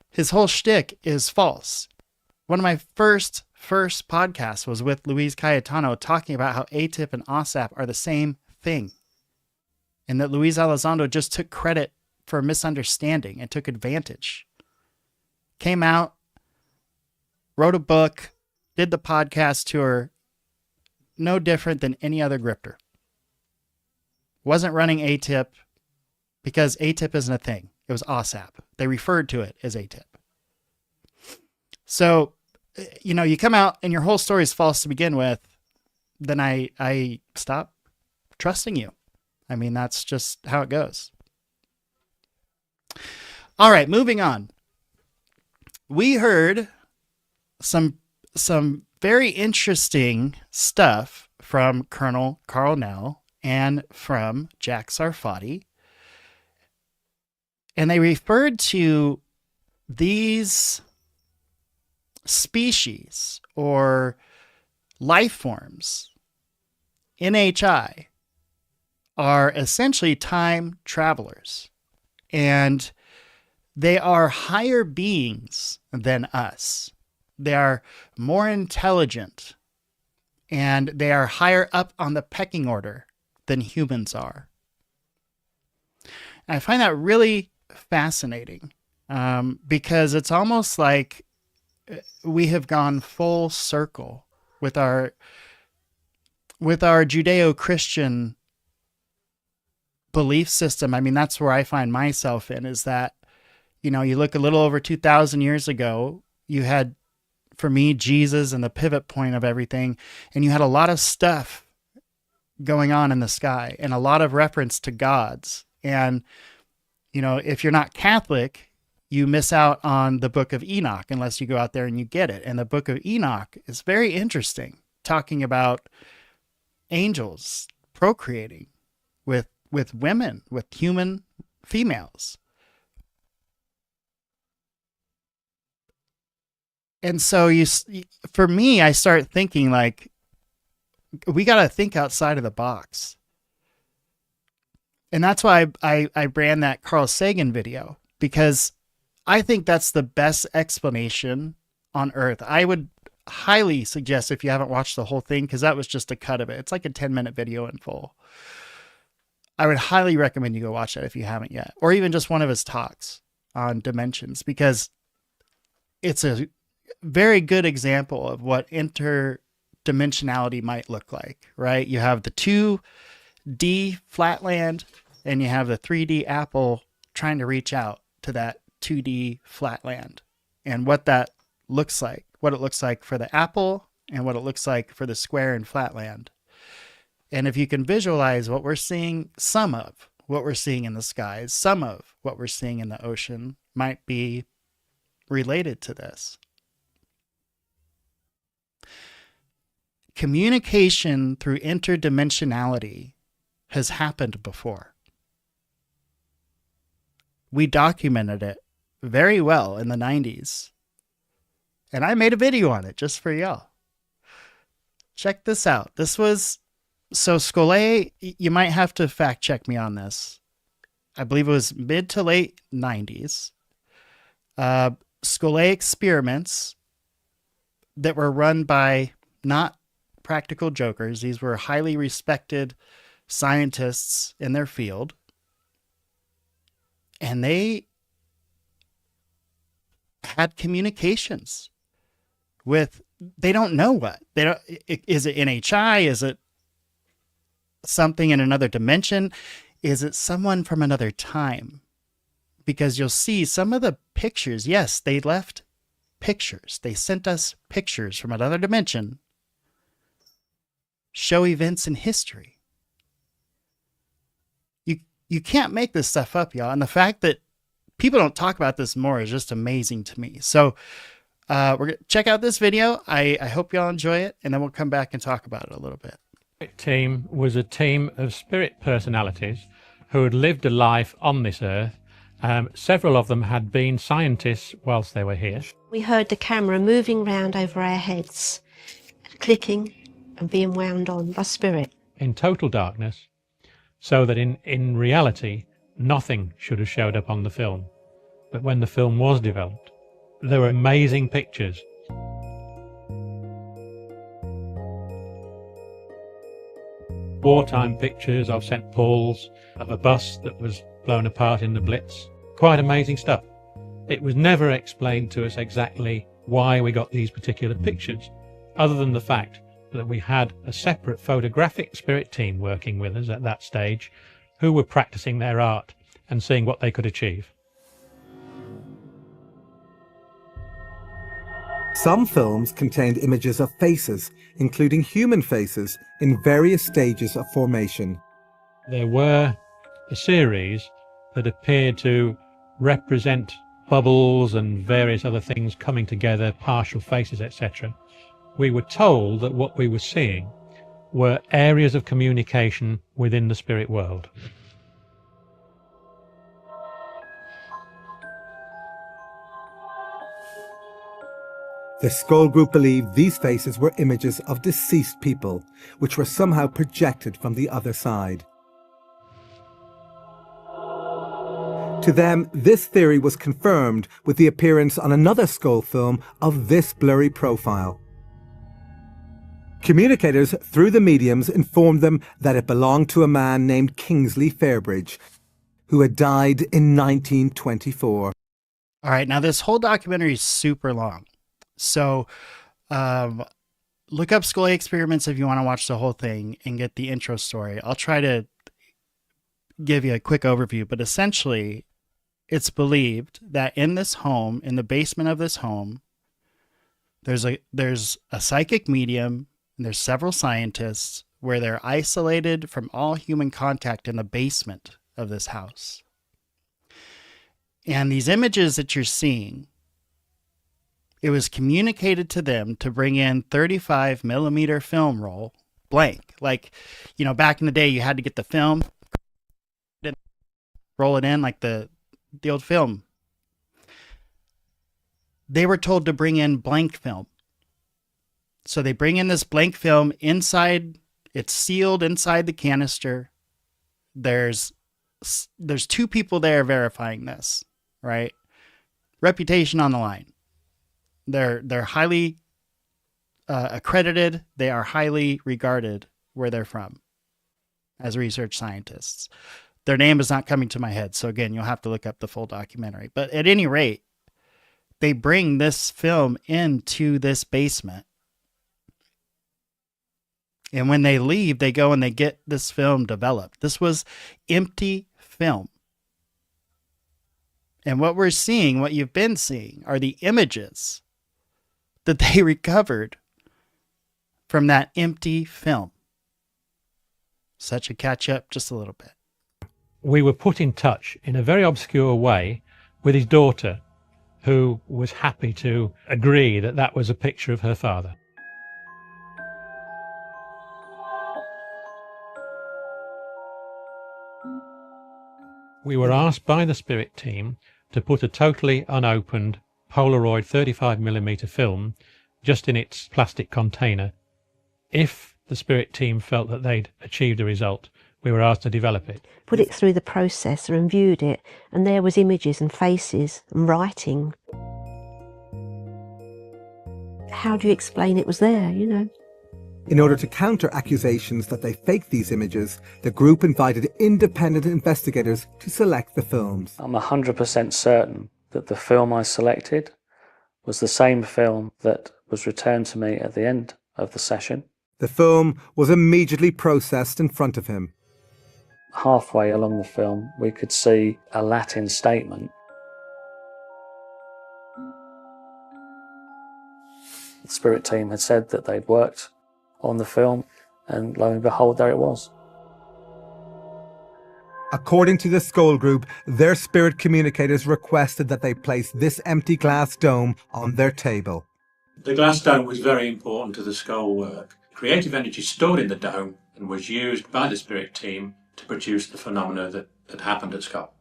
his whole shtick is false. One of my first first podcast was with Luis Cayetano talking about how AATIP and AAWSAP are the same thing. And that Luis Elizondo just took credit for a misunderstanding and took advantage. Came out, wrote a book, did the podcast tour, no different than any other grifter. Wasn't running AATIP because AATIP isn't a thing. It was AAWSAP. They referred to it as AATIP. So, you know, you come out and your whole story is false to begin with, then I stop trusting you. I mean, that's just how it goes. All right, moving on. We heard some very interesting stuff from Colonel Carl Nell and from Jack Sarfati. And they referred to these species or life forms, NHI, are essentially time travelers. And they are higher beings than us. They are more intelligent. And they are higher up on the pecking order than humans are. And I find that really fascinating because it's almost like we have gone full circle with our Judeo-Christian belief system. I mean, that's where I find myself in, is that, you know, you look a little over 2,000 years ago, you had, for me, Jesus and the pivot point of everything, and you had a lot of stuff going on in the sky and a lot of reference to gods. And, you know, if you're not Catholic, you miss out on the Book of Enoch unless you go out there and you get it. And the Book of Enoch is very interesting, talking about angels procreating with women, with human females. And so for me, I start thinking like, we got to think outside of the box. And that's why I ran that Carl Sagan video, because I think that's the best explanation on Earth. I would highly suggest, if you haven't watched the whole thing, because that was just a cut of it. It's like a 10-minute video in full. I would highly recommend you go watch that if you haven't yet, or even just one of his talks on dimensions, because it's a very good example of what interdimensionality might look like, right? You have the 2D flatland and you have the 3D apple trying to reach out to that 2D flatland, and what that looks like, what it looks like for the apple and what it looks like for the square and flatland. And if you can visualize what we're seeing, some of what we're seeing in the skies, some of what we're seeing in the ocean might be related to this. Communication through interdimensionality has happened before. We documented it very well in the 90s. And I made a video on it just for y'all. Check this out. This was, so Scolay, you might have to fact check me on this. I believe it was mid to late 90s. Scolay experiments that were run by not practical jokers. These were highly respected scientists in their field. And they had communications with, they don't know what. They don't, is it NHI? Is it something in another dimension? Is it someone from another time? Because you'll see some of the pictures. Yes, they left pictures. They sent us pictures from another dimension. Show events in history. You can't make this stuff up, y'all. And the fact that people don't talk about this more is just amazing to me. So we're going to check out this video. I hope y'all enjoy it, and then we'll come back and talk about it a little bit. Team was a team of spirit personalities who had lived a life on this earth. Several of them had been scientists whilst they were here. We heard the camera moving round over our heads, clicking and being wound on by spirit. In total darkness, so that in reality, nothing should have showed up on the film. But when the film was developed, there were amazing pictures. wartime pictures of St. Paul's, of a bus that was blown apart in the Blitz. Quite amazing stuff. It was never explained to us exactly why we got these particular pictures, other than the fact that we had a separate photographic spirit team working with us at that stage who were practicing their art and seeing what they could achieve. Some films contained images of faces, including human faces, in various stages of formation. There were a series that appeared to represent bubbles and various other things coming together, partial faces, etc. We were told that what we were seeing were areas of communication within the spirit world. The Skull Group believed these faces were images of deceased people, which were somehow projected from the other side. To them, this theory was confirmed with the appearance on another Skull film of this blurry profile. Communicators through the mediums informed them that it belonged to a man named Kingsley Fairbridge, who had died in 1924. All right, now this whole documentary is super long. So look up Skull Experiments if you want to watch the whole thing and get the intro story. I'll try to give you a quick overview, but essentially it's believed that in this home, in the basement of this home, there's a psychic medium and there's several scientists where they're isolated from all human contact in the basement of this house. And these images that you're seeing, it was communicated to them to bring in 35 millimeter film roll blank. Like, you know, back in the day, you had to get the film, roll it in like the old film. They were told to bring in blank film. So they bring in this blank film inside, it's sealed inside the canister. There's two people there verifying this, right? Reputation on the line. They're highly accredited. They are highly regarded where they're from as research scientists. Their name is not coming to my head. So again, you'll have to look up the full documentary. But at any rate, they bring this film into this basement. And when they leave, they go and they get this film developed. This was empty film. And what we're seeing, what you've been seeing, are the images that they recovered from that empty film. Such a catch up, just a little bit. We were put in touch in a very obscure way with his daughter, who was happy to agree that that was a picture of her father. We were asked by the spirit team to put a totally unopened Polaroid 35mm film just in its plastic container. If the spirit team felt that they'd achieved a result, we were asked to develop it. Put it through the processor and viewed it, and there was images and faces and writing. How do you explain it was there, you know? In order to counter accusations that they faked these images, the group invited independent investigators to select the films. I'm 100% certain that the film I selected was the same film that was returned to me at the end of the session. The film was immediately processed in front of him. Halfway along the film, we could see a Latin statement. The spirit team had said that they'd worked on the film, and lo and behold, there it was. According to the Skull Group, their spirit communicators requested that they place this empty glass dome on their table. The glass dome was very important to the Skull work. Creative energy stored in the dome and was used by the spirit team to produce the phenomena that had happened at Skull.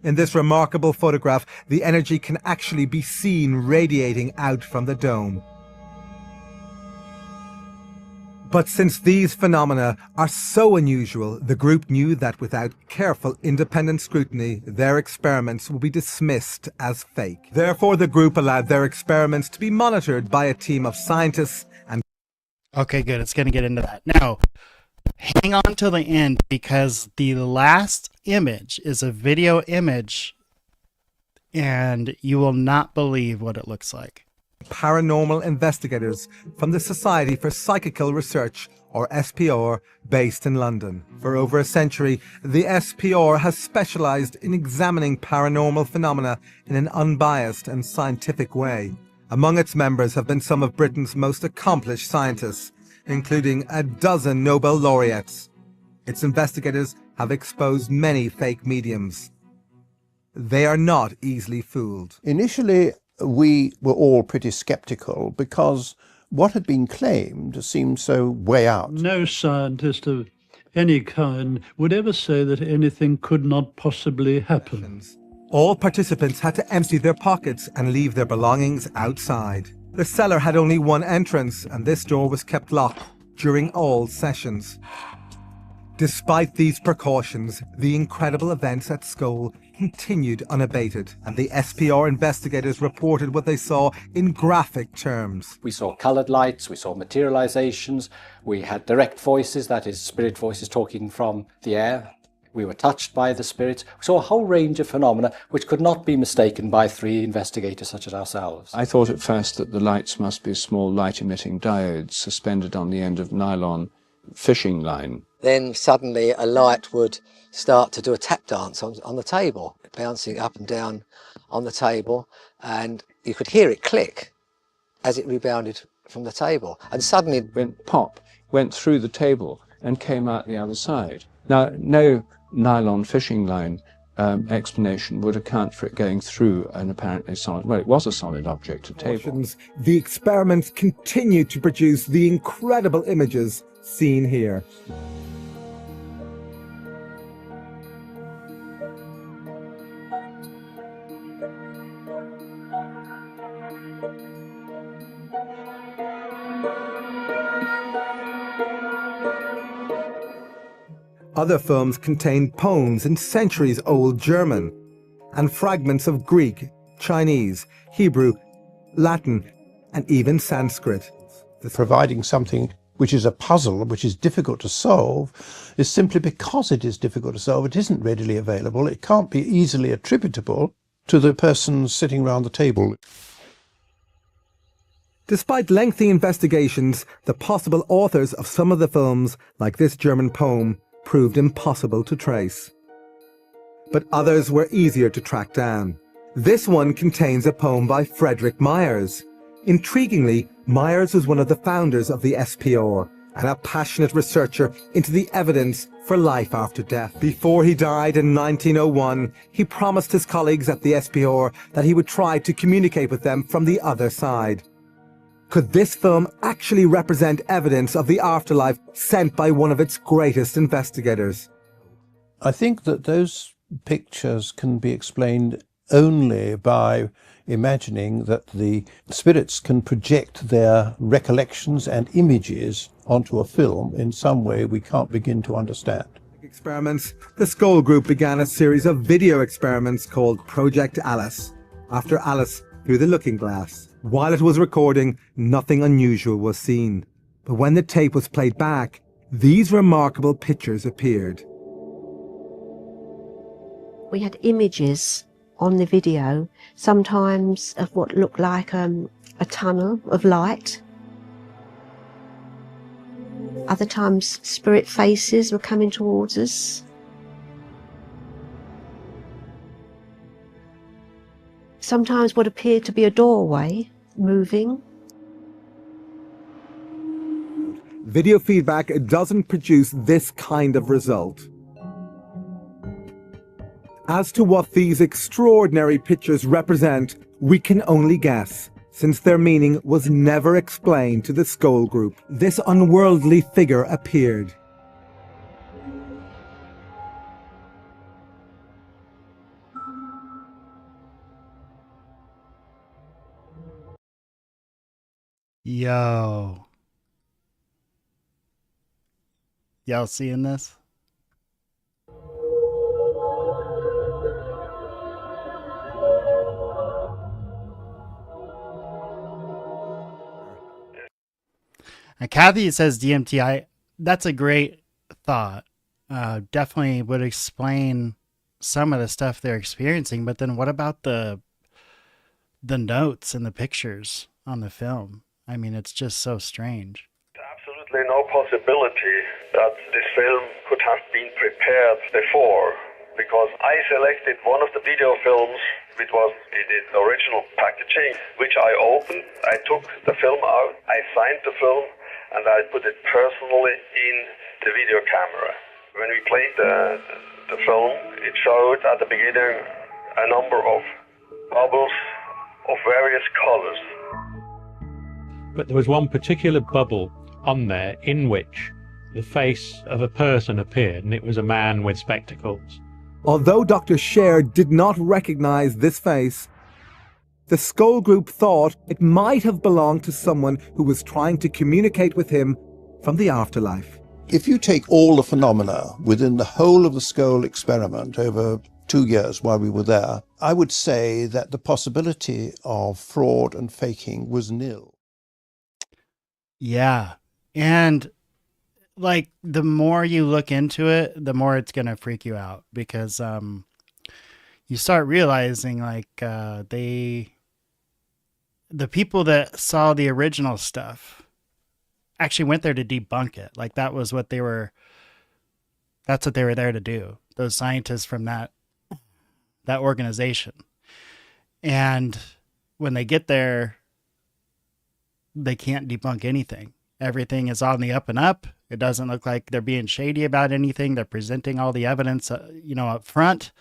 In this remarkable photograph, the energy can actually be seen radiating out from the dome. But since these phenomena are so unusual, the group knew that without careful independent scrutiny, their experiments would be dismissed as fake. Therefore, the group allowed their experiments to be monitored by a team of scientists and... Okay, good. It's going to get into that. Now, hang on till the end because the last image is a video image and you will not believe what it looks like. Paranormal investigators from the Society for Psychical Research, or SPR, based in London. For over a century, the SPR has specialized in examining paranormal phenomena in an unbiased and scientific way. Among its members have been some of Britain's most accomplished scientists, including a dozen Nobel laureates. Its investigators have exposed many fake mediums. They are not easily fooled. Initially, we were all pretty skeptical because what had been claimed seemed so way out. No scientist of any kind would ever say that anything could not possibly happen. All participants had to empty their pockets and leave their belongings outside. The cellar had only one entrance, and this door was kept locked during all sessions. Despite these precautions, the incredible events at Skull continued unabated, and the SPR investigators reported what they saw in graphic terms. We saw coloured lights, we saw materializations, we had direct voices, that is, spirit voices talking from the air. We were touched by the spirits. We saw a whole range of phenomena which could not be mistaken by three investigators such as ourselves. I thought at first that the lights must be small light-emitting diodes suspended on the end of nylon fishing line. Then suddenly a light would start to do a tap dance on the table, bouncing up and down on the table, and you could hear it click as it rebounded from the table. And suddenly it went pop, went through the table and came out the other side. Now, no nylon fishing line explanation would account for it going through an apparently solid, well, it was a solid object, a table. The experiments continued to produce the incredible images seen here. Other films contained poems in centuries-old German and fragments of Greek, Chinese, Hebrew, Latin, and even Sanskrit. Providing something which is a puzzle, which is difficult to solve, is simply because it is difficult to solve. It isn't readily available. It can't be easily attributable to the person sitting around the table. Despite lengthy investigations, the possible authors of some of the films, like this German poem, proved impossible to trace. But others were easier to track down. This one contains a poem by Frederick Myers. Intriguingly, Myers was one of the founders of the SPR and a passionate researcher into the evidence for life after death. Before he died in 1901, he promised his colleagues at the SPR that he would try to communicate with them from the other side. Could this film actually represent evidence of the afterlife sent by one of its greatest investigators? I think that those pictures can be explained only by imagining that the spirits can project their recollections and images onto a film in some way we can't begin to understand. Experiments. The Skull Group began a series of video experiments called Project Alice, after Alice through the looking glass. While it was recording, nothing unusual was seen. But when the tape was played back, these remarkable pictures appeared. We had images on the video, sometimes of what looked like a tunnel of light. Other times spirit faces were coming towards us. Sometimes what appeared to be a doorway moving. Video feedback doesn't produce this kind of result. As to what these extraordinary pictures represent, we can only guess, since their meaning was never explained to the Skull Group. This unworldly figure appeared. Yo. Y'all seeing this? Kathy says DMT. That's a great thought. Definitely would explain some of the stuff they're experiencing. But then what about the notes and the pictures on the film? I mean, it's just so strange. Absolutely no possibility that this film could have been prepared before, because I selected one of the video films which was in its original packaging, which I opened. I took the film out, I signed the film, and I put it personally in the video camera. When we played the film, it showed at the beginning a number of bubbles of various colors. But there was one particular bubble on there in which the face of a person appeared, and it was a man with spectacles. Although Dr. Scher did not recognize this face, the Skull Group thought it might have belonged to someone who was trying to communicate with him from the afterlife. If you take all the phenomena within the whole of the Skull experiment over 2 years while we were there, I would say that the possibility of fraud and faking was nil. Yeah. And like the more you look into it, the more it's going to freak you out, because you start realizing like the people that saw the original stuff actually went there to debunk it. Like that's what they were there to do. Those scientists from that organization. And when they get there, they can't debunk anything. Everything is on the up and up. It doesn't look like they're being shady about anything. They're presenting all the evidence, up front.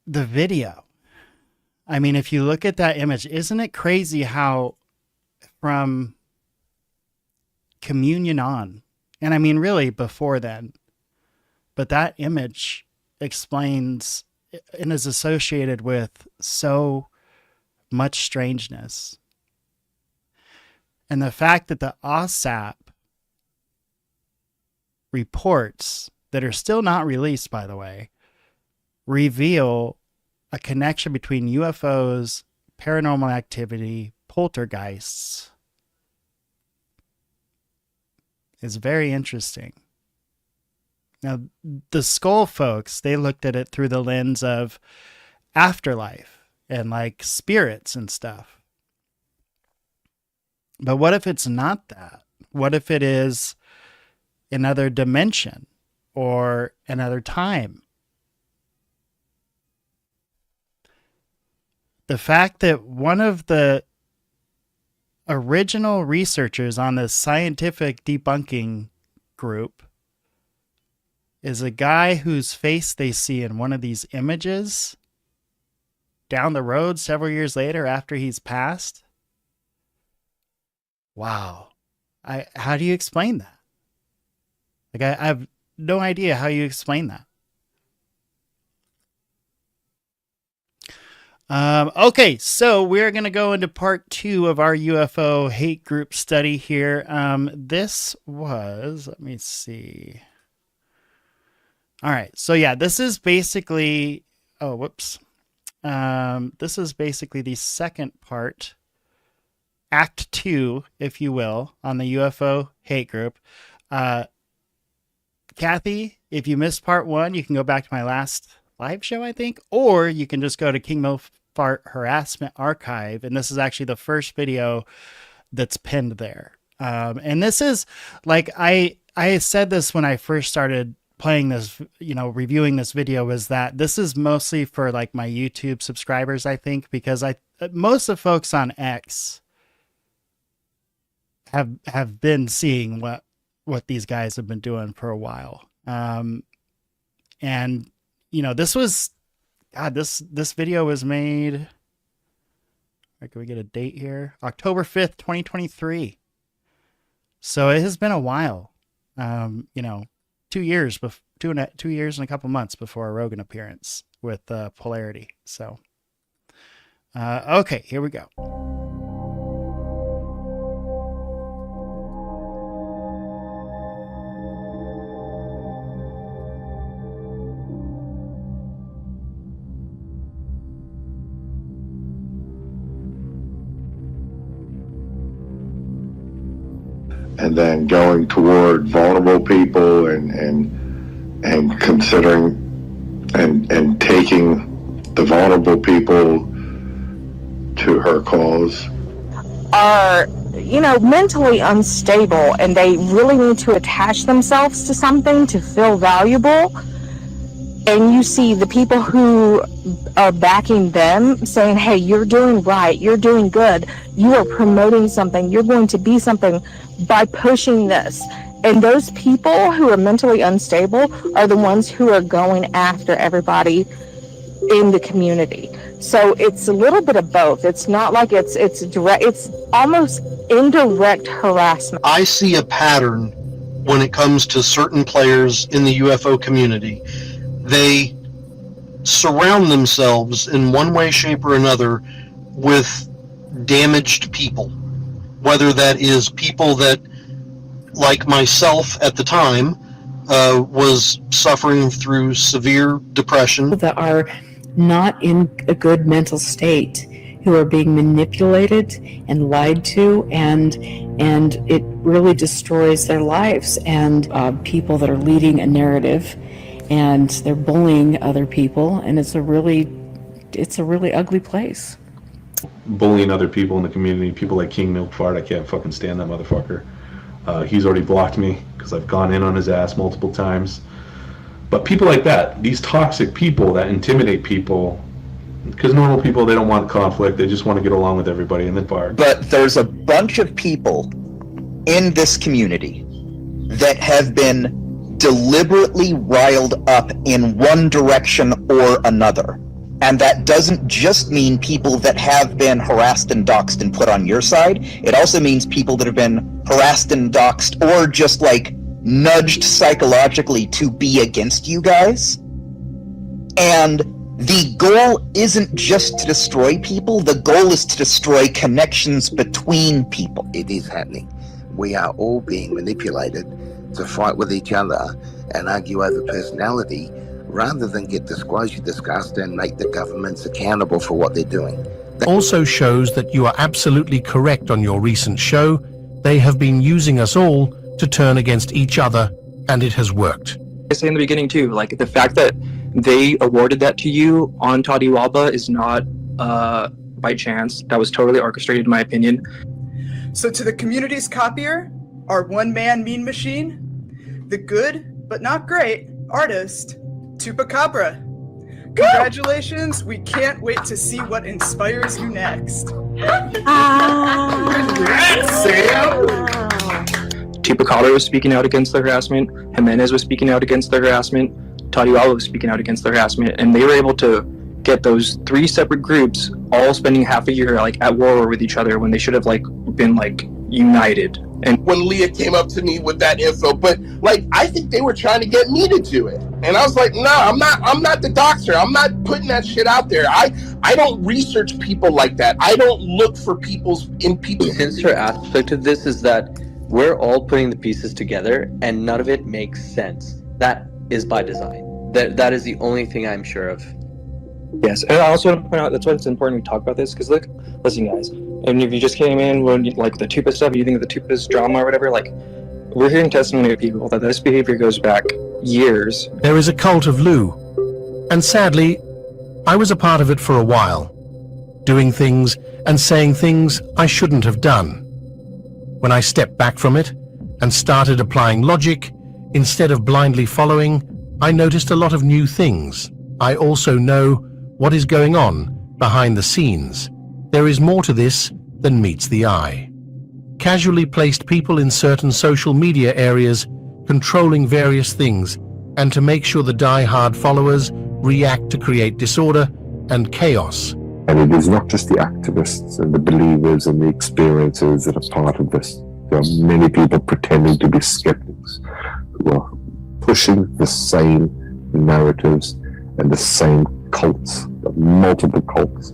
The video. I mean, if you look at that image, isn't it crazy how from communion on, and I mean, really before then, but that image explains and is associated with so much strangeness. And the fact that the AAWSAP reports that are still not released, by the way, reveal a connection between UFOs, paranormal activity, poltergeists is very interesting. Now, the Skull folks, they looked at it through the lens of afterlife and like spirits and stuff. But what if it's not that? What if it is another dimension or another time? The fact that one of the original researchers on this scientific debunking group is a guy whose face they see in one of these images down the road several years later after he's passed. Wow. How do you explain that? Like, I have no idea how you explain that. Okay, so we're going to go into part 2 of our UFO hate group study here. This was, let me see. All right, so yeah, this is basically, this is basically the second part, Act 2, if you will, on the UFO hate group. Kathy, if you missed part 1, you can go back to my last live show, I think, or you can just go to King Mofart Harassment Archive, and this is actually the first video that's pinned there. And this is, like, I said this when I first started playing this, reviewing this video, was that this is mostly for like my YouTube subscribers, I think, because most of the folks on X have been seeing what these guys have been doing for a while. And this was, God, this video was made, can we get a date here? October 5th, 2023. So it has been a while. 2 years, 2 years and a couple months before a Rogan appearance with Polarity. So, okay, here we go. and then going toward vulnerable people and considering and taking the vulnerable people to her cause are, you know, mentally unstable, and they really need to attach themselves to something to feel valuable. And you see the people who are backing them saying, hey, you're doing right, you're doing good, you are promoting something, you're going to be something by pushing this. And those people who are mentally unstable are the ones who are going after everybody in the community. So it's a little bit of both. It's not like it's direct, it's almost indirect harassment. I see a pattern when it comes to certain players in the UFO community. They surround themselves in one way, shape, or another with damaged people. Whether that is people that, like myself at the time, was suffering through severe depression. That are not in a good mental state, who are being manipulated and lied to, and it really destroys their lives. And people that are leading a narrative, and they're bullying other people, and it's a really ugly place. Bullying other people in the community, people like King Milkfart, I can't fucking stand that motherfucker. He's already blocked me because I've gone in on his ass multiple times. But people like that, these toxic people that intimidate people, because normal people, they don't want conflict, they just want to get along with everybody and then fire. But there's a bunch of people in this community that have been deliberately riled up in one direction or another. And that doesn't just mean people that have been harassed and doxxed and put on your side. It also means people that have been harassed and doxxed or just like nudged psychologically to be against you guys. And the goal isn't just to destroy people, the goal is to destroy connections between people. It is happening. We are all being manipulated to fight with each other and argue over personality rather than get disclosure discussed and make the governments accountable for what they're doing. Also shows that you are absolutely correct on your recent show. They have been using us all to turn against each other, and it has worked. I say in the beginning too, like the fact that they awarded that to you on Tadiwaba is not by chance. That was totally orchestrated, in my opinion. So to the community's copier, our one-man mean machine, the good but not great artist, Chupacabra. Congratulations, we can't wait to see what inspires you next. Congrats, Sam! Chupacabra was speaking out against the harassment, Jimenez was speaking out against the harassment, Tadiwala was speaking out against the harassment, and they were able to get those three separate groups all spending half a year like at war with each other when they should have like been like united. And when Leah came up to me with that info, but like I think they were trying to get me to do it, and I was like, no, I'm not the doctor. I'm not putting that shit out there. I don't research people like that. I don't look for people's. The sinister aspect of this is that we're all putting the pieces together, and none of it makes sense. That is by design. That is the only thing I'm sure of. Yes, and I also want to point out that's why it's important we talk about this, because look, listen guys, and if you just came in when like the Tupa stuff, you think of the Tupa's drama or whatever, like we're hearing testimony of people that this behavior goes back years. There is a cult of Lou, and sadly, I was a part of it for a while, doing things and saying things I shouldn't have done. When I stepped back from it and started applying logic, instead of blindly following, I noticed a lot of new things. I also know what is going on behind the scenes. There is more to this than meets the eye. Casually placed people in certain social media areas controlling various things, and to make sure the die-hard followers react to create disorder and chaos. And it is not just the activists and the believers and the experiencers that are part of this. There are many people pretending to be skeptics who are pushing the same narratives and the same cults, multiple cults.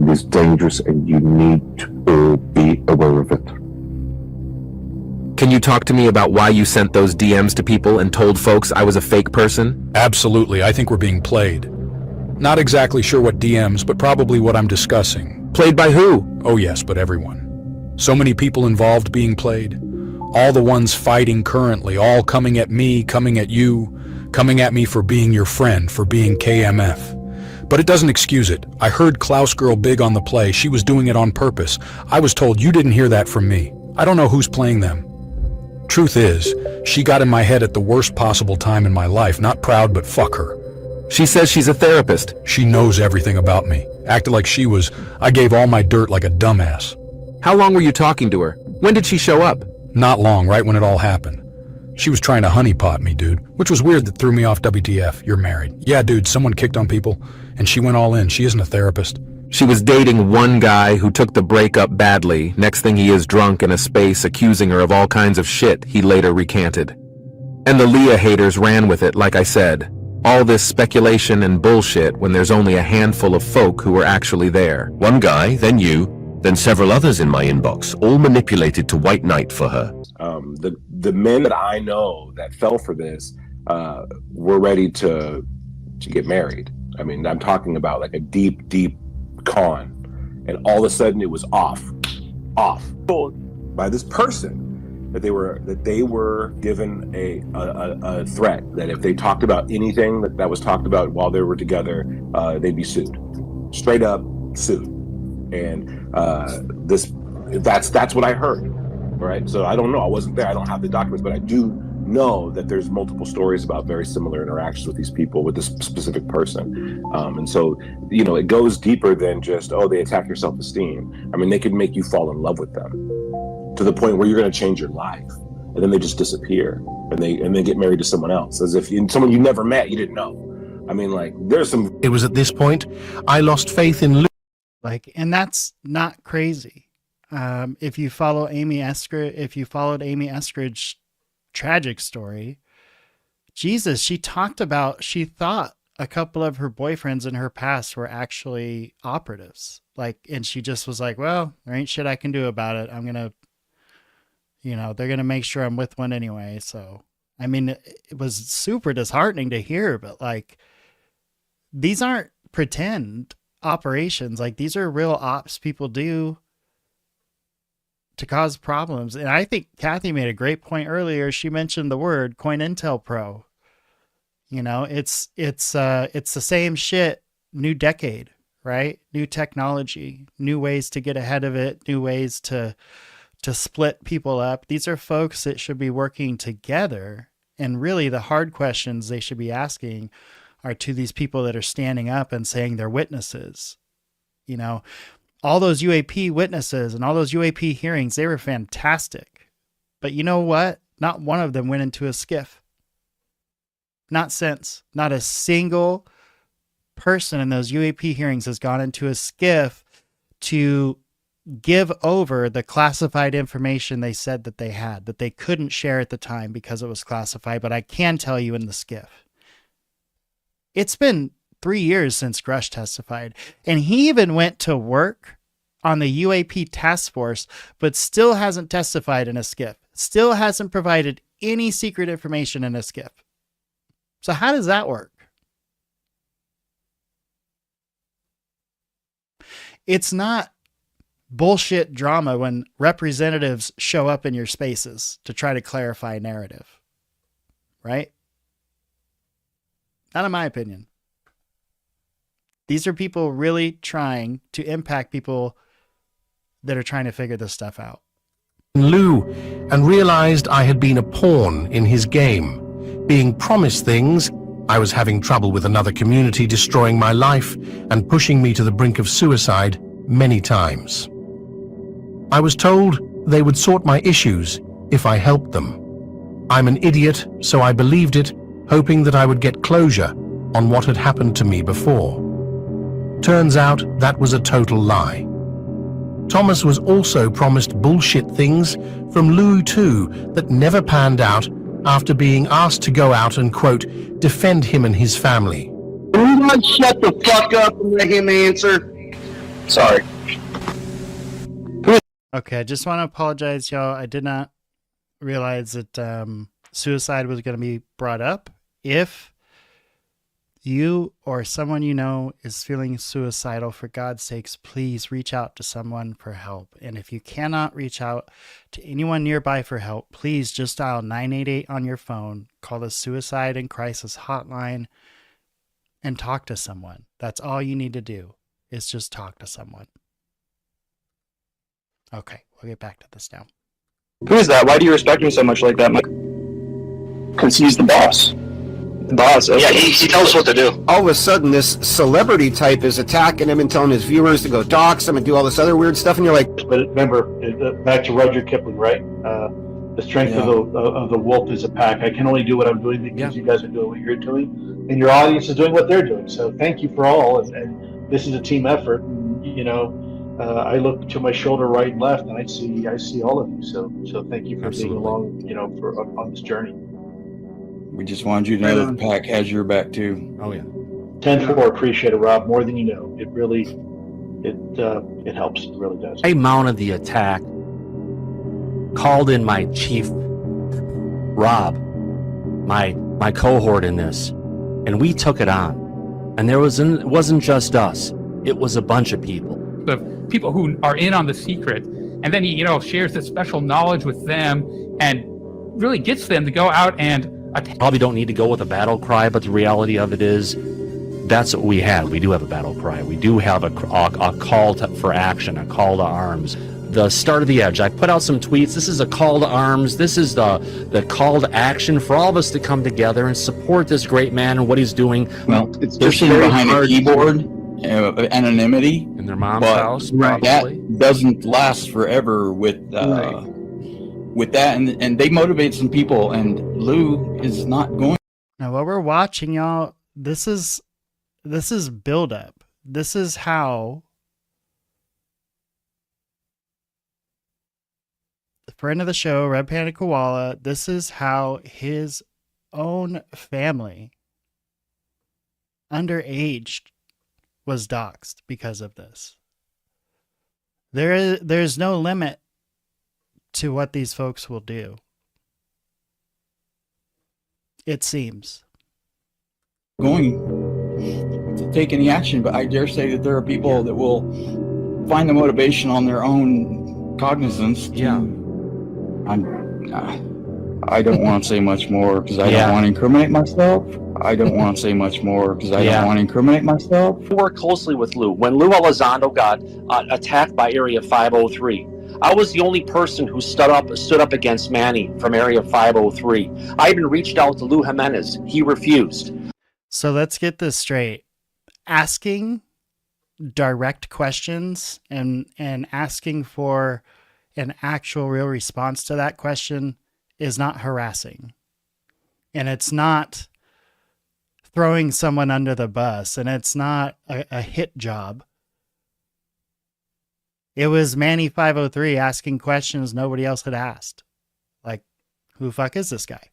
It is dangerous, and you need to all be aware of it. Can you talk to me about why you sent those DMs to people and told folks I was a fake person? Absolutely, I think we're being played. Not exactly sure what DMs, but probably what I'm discussing. Played by who? Oh yes, but everyone. So many people involved being played. All the ones fighting currently, all coming at me, coming at you, coming at me for being your friend, for being KMF. But it doesn't excuse it. I heard Klaus Girl big on the play. She was doing it on purpose. I was told you didn't hear that from me. I don't know who's playing them. Truth is, she got in my head at the worst possible time in my life. Not proud, but fuck her. She says she's a therapist. She knows everything about me. Acted like she was. I gave all my dirt like a dumbass. How long were you talking to her? When did she show up? Not long, right when it all happened. She was trying to honeypot me, dude, which was weird. That threw me off. WTF, you're married. Yeah, dude, someone kicked on people, and she went all in. She isn't a therapist. She was dating one guy who took the breakup badly. Next thing he is drunk in a space accusing her of all kinds of shit he later recanted. And the Leah haters ran with it, like I said. All this speculation and bullshit when there's only a handful of folk who were actually there. One guy, then you, then several others in my inbox, all manipulated to white knight for her. The men that I know that fell for this were ready to get married. I mean, I'm talking about like a deep con, and all of a sudden it was off told by this person that they were given a threat that if they talked about anything that was talked about while they were together, they'd be sued, straight up sued. And that's what I heard, right? So I don't know, I wasn't there, I don't have the documents, but I do know that there's multiple stories about very similar interactions with these people, with this specific person. And so, you know, it goes deeper than just, oh, they attack your self-esteem. I mean, they could make you fall in love with them to the point where you're going to change your life, and then they just disappear, and they get married to someone else, as if someone you never met, you didn't know. I mean, like, there's some. It was at this point I lost faith in. And that's not crazy. If you followed Amy Eskridge's tragic story, Jesus, she thought a couple of her boyfriends in her past were actually operatives. And she just was like, well, there ain't shit I can do about it. I'm going to, they're going to make sure I'm with one anyway. So, I mean, it was super disheartening to hear, but these aren't pretend operations. These are real ops people do to cause problems. And I think Kathy made a great point earlier. She mentioned the word COINTELPRO. It's the same shit, new decade, right? New technology, new ways to get ahead of it, new ways to split people up. These are folks that should be working together. And really the hard questions they should be asking are to these people that are standing up and saying they're witnesses. All those UAP witnesses and all those UAP hearings, they were fantastic. But you know what? Not one of them went into a skiff. Not since. Not a single person in those UAP hearings has gone into a skiff to give over the classified information they said that they had, that they couldn't share at the time because it was classified. But I can tell you in the skiff. It's been 3 years since Grush testified, and he even went to work on the UAP task force, but still hasn't testified in a skiff, still hasn't provided any secret information in a skiff. So how does that work? It's not bullshit drama when representatives show up in your spaces to try to clarify narrative, right? Not in my opinion. These are people really trying to impact people that are trying to figure this stuff out. Lou, and realized I had been a pawn in his game, being promised things. I was having trouble with another community destroying my life and pushing me to the brink of suicide many times. I was told they would sort my issues if I helped them. I'm an idiot, so I believed it, hoping that I would get closure on what had happened to me before. Turns out that was a total lie. Thomas was also promised bullshit things from Lou too that never panned out after being asked to go out and, quote, defend him and his family. Can you guys shut the fuck up and let him answer? Sorry. Okay, I just want to apologize, y'all. I did not realize that suicide was going to be brought up. If you or someone you know is feeling suicidal, for God's sakes, please reach out to someone for help. And if you cannot reach out to anyone nearby for help, please just dial 988 on your phone, call the Suicide and Crisis Hotline, and talk to someone. That's all you need to do, is just talk to someone. Okay, we'll get back to this now. Who is that? Why do you respect him so much like that, Mike? Because he's the boss. The boss. Okay. Yeah, he tells us what to do. All of a sudden, this celebrity type is attacking him and telling his viewers to go dox him and do all this other weird stuff, and you're like... But remember, back to Rudyard Kipling, right? The strength of the wolf is a pack. I can only do what I'm doing because you guys are doing what you're doing, and your audience is doing what they're doing. So thank you for all, and this is a team effort. And, you know, I look to my shoulder right and left, and I see all of you. So thank you for being along, you know, on this journey. We just wanted you to know that the pack has your back too. Oh yeah. 10-4, appreciate it, Rob, more than you know. It really, it helps. It really does. I mounted the attack, called in my chief, Rob, my cohort in this, and we took it on. And it wasn't just us; it was a bunch of people. The people who are in on the secret, and then he, you know, shares this special knowledge with them, and really gets them to go out and. Probably don't need to go with a battle cry, but the reality of it is, that's what we have. We do have a battle cry. We do have a call for action, a call to arms. The start of the edge. I put out some tweets. This is a call to arms. This is the call to action for all of us to come together and support this great man and what he's doing. Well, it's just sitting behind a keyboard, anonymity in their mom's house. Right. That doesn't last forever with that, and they motivate some people, and Lou is not going. Now, what we're watching, y'all, this is build up. This is how the friend of the show, Red Panda Koala, this is how his own family, underage, was doxxed because of this. There's no limit to what these folks will do. It seems. Going to take any action, but I dare say that there are people that will find the motivation on their own cognizance. I don't want to say much more because I don't want to incriminate myself. I don't want to say much more because I don't want to incriminate myself. We worked closely with Lou. When Lou Elizondo got attacked by Area 503, I was the only person who stood up against Manny from Area 503. I even reached out to Lou Jimenez. He refused. So let's get this straight. Asking direct questions and asking for an actual real response to that question is not harassing. And it's not throwing someone under the bus, and it's not a hit job. It was Manny 503 asking questions nobody else had asked. Like, who the fuck is this guy?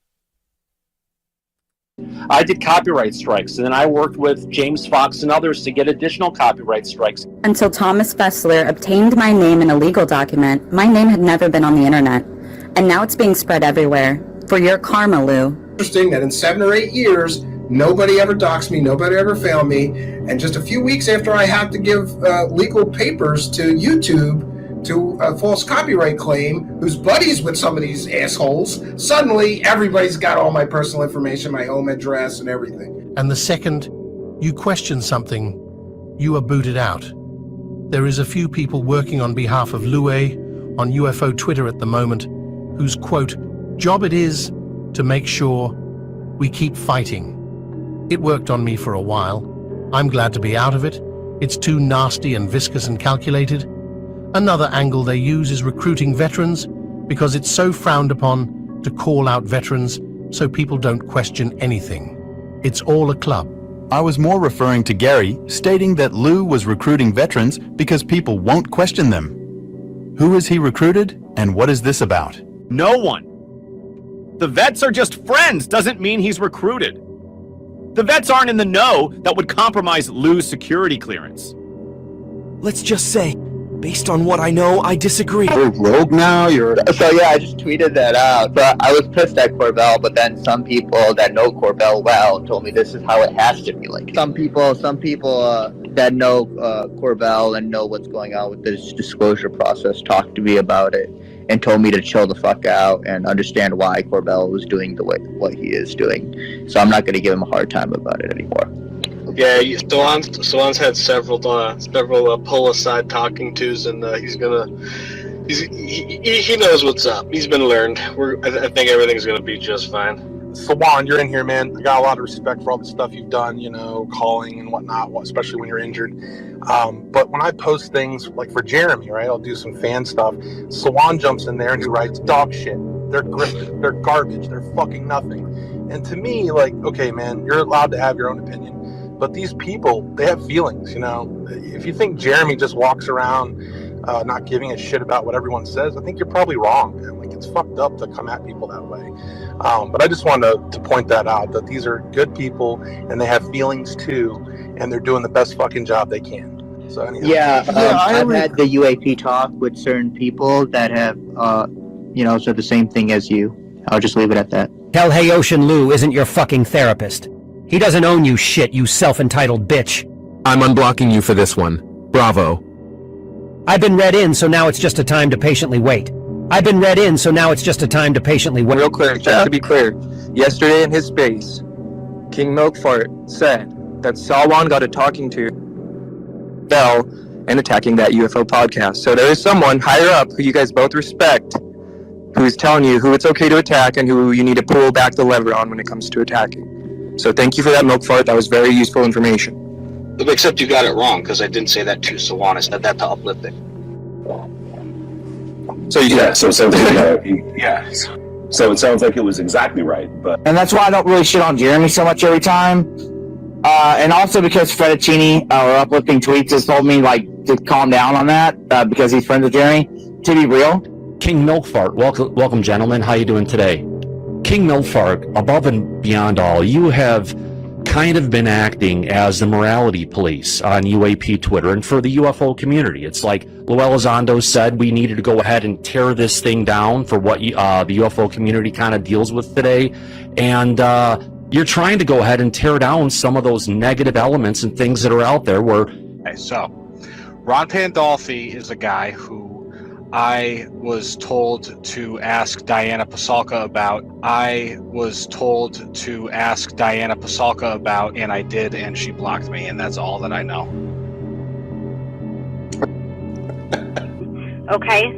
I did copyright strikes, and then I worked with James Fox and others to get additional copyright strikes. Until Thomas Fessler obtained my name in a legal document, my name had never been on the internet. And now it's being spread everywhere. For your karma, Lou. Interesting that in 7 or 8 years, nobody ever doxed me, nobody ever found me, and just a few weeks after I had to give legal papers to YouTube to a false copyright claim, who's buddies with some of these assholes, suddenly everybody's got all my personal information, my home address and everything. And the second you question something, you are booted out. There is a few people working on behalf of Lue on UFO Twitter at the moment, whose, quote, job it is to make sure we keep fighting. It worked on me for a while. I'm glad to be out of it. It's too nasty and viscous and calculated. Another angle they use is recruiting veterans, because it's so frowned upon to call out veterans so people don't question anything. It's all a club. I was more referring to Gary, stating that Lou was recruiting veterans because people won't question them. Who is he recruited, and what is this about? No one. The vets are just friends doesn't mean he's recruited. The vets aren't in the know that would compromise Lou's security clearance. Let's just say Based on what I know, I disagree. You're rogue now. So yeah, I just tweeted that out. But I was pissed at Corbell. But then some people that know Corbell well told me this is how it has to be. Like some people that know Corbell and know what's going on with this disclosure process talked to me about it and told me to chill the fuck out and understand why Corbell was doing what he is doing. So I'm not going to give him a hard time about it anymore. Yeah, Salon's had several pull aside talking tos, and he knows what's up. He's been learned. I think everything's gonna be just fine. Salon, you're in here, man. I got a lot of respect for all the stuff you've done, calling and whatnot, especially when you're injured. But when I post things like for Jeremy, right, I'll do some fan stuff. Salon jumps in there and he writes dog shit. They're grifted. They're garbage. They're fucking nothing. And to me, like, okay, man, you're allowed to have your own opinion. But these people, they have feelings, If you think Jeremy just walks around not giving a shit about what everyone says, I think you're probably wrong, man. Like, it's fucked up to come at people that way. But I just wanted to point that out, that these are good people, and they have feelings too, and they're doing the best fucking job they can. So anyhow. I've had the UAP talk with certain people that have, said the same thing as you. I'll just leave it at that. Tell Hayotian Lou isn't your fucking therapist. He doesn't own you shit, you self-entitled bitch. I'm unblocking you for this one. Bravo. I've been read in, so now it's just a time to patiently wait. I've been read in, so now it's just a time to patiently wait. Real clear, just to be clear. Yesterday in his space, King Milkfart said that Salwan got a talking to Bell and attacking that UFO podcast. So there is someone higher up who you guys both respect who's telling you who it's okay to attack and who you need to pull back the lever on when it comes to attacking. So thank you for that, Milkfart. That was very useful information. Except you got it wrong, because I didn't say that to Salon. I said that to Uplifting. So yeah, so it sounds like, So it sounds like it was exactly right, but And that's why I don't really shit on Jeremy so much every time. And also because Fettuccini or Uplifting Tweets has told me to calm down on that because he's friends with Jeremy. To be real, King Milkfart, welcome gentlemen. How you doing today? King Milkfart, above and beyond all, you have kind of been acting as the morality police on UAP Twitter and for the UFO community. It's like Luis Elizondo said, we needed to go ahead and tear this thing down for what the UFO community kind of deals with today. And you're trying to go ahead and tear down some of those negative elements and things that are out there where... Okay, so Ron Pandolfi is a guy who I was told to ask Diana Pasalka about. And I did, and she blocked me, and that's all that I know. Okay,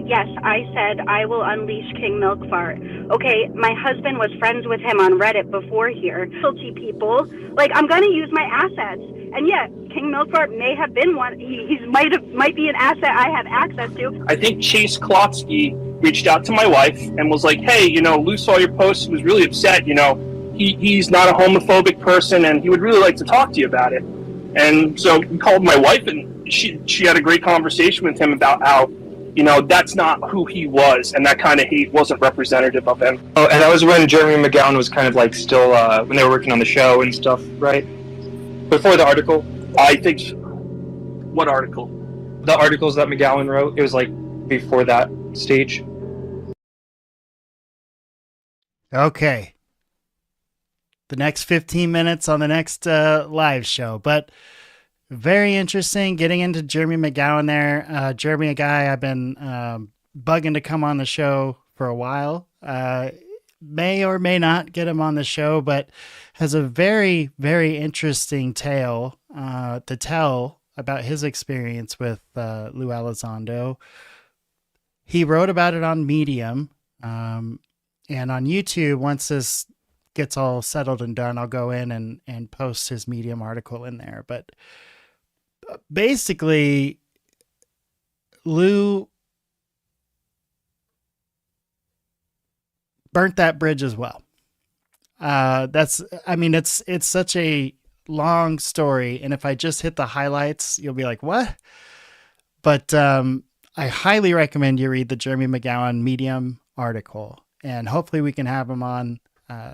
yes, I said I will unleash King Milkfart. Okay, my husband was friends with him on Reddit before here. Guilty people, I'm gonna use my assets. And yeah, King Milkfart may have been one. He might be an asset I have access to. I think Chase Klotsky reached out to my wife and was like, hey, Lou saw your post and was really upset. He's not a homophobic person and he would really like to talk to you about it. And so we called my wife and she had a great conversation with him about how, that's not who he was and that kind of hate wasn't representative of him. Oh, and that was when Jeremy McGowan was kind of still, when they were working on the show and stuff, right? Before the article? I think... What article? The articles that McGowan wrote. It was before that stage. Okay. The next 15 minutes on the next live show. But very interesting getting into Jeremy McGowan there. Jeremy, a guy I've been bugging to come on the show for a while. May or may not get him on the show, but has a very, very interesting tale to tell about his experience with Lou Elizondo. He wrote about it on Medium, and on YouTube, once this gets all settled and done, I'll go in and post his Medium article in there. But basically, Lou burnt that bridge as well. It's such a long story, and if I just hit the highlights, you'll be like, what? But I highly recommend you read the Jeremy McGowan Medium article, and hopefully we can have him on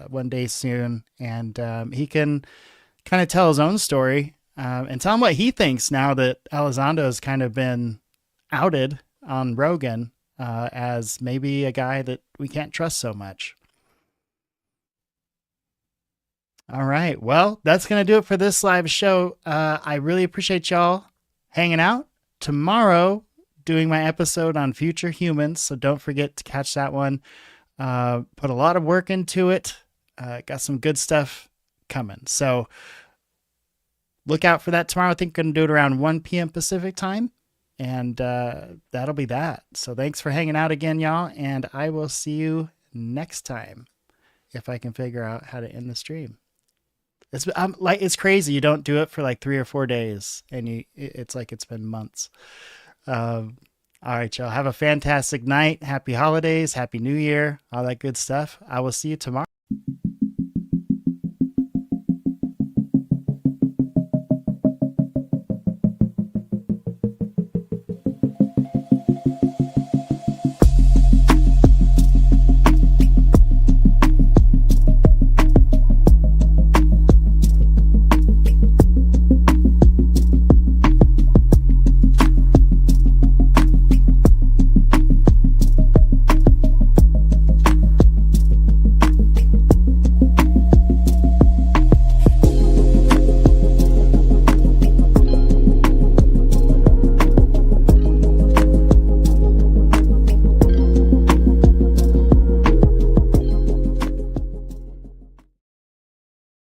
one day soon, and he can kind of tell his own story and tell him what he thinks now that Elizondo has kind of been outed on Rogan as maybe a guy that we can't trust so much. All right. Well, that's going to do it for this live show. I really appreciate y'all hanging out. Tomorrow, doing my episode on future humans, so don't forget to catch that one. Put a lot of work into it. Got some good stuff coming. So look out for that tomorrow. I think I'm going to do it around 1 p.m. Pacific time. And that'll be that. So thanks for hanging out again, y'all. And I will see you next time if I can figure out how to end the stream. It's crazy. You don't do it for like 3 or 4 days, and it's like it's been months. All right, y'all. Have a fantastic night. Happy holidays. Happy New Year. All that good stuff. I will see you tomorrow.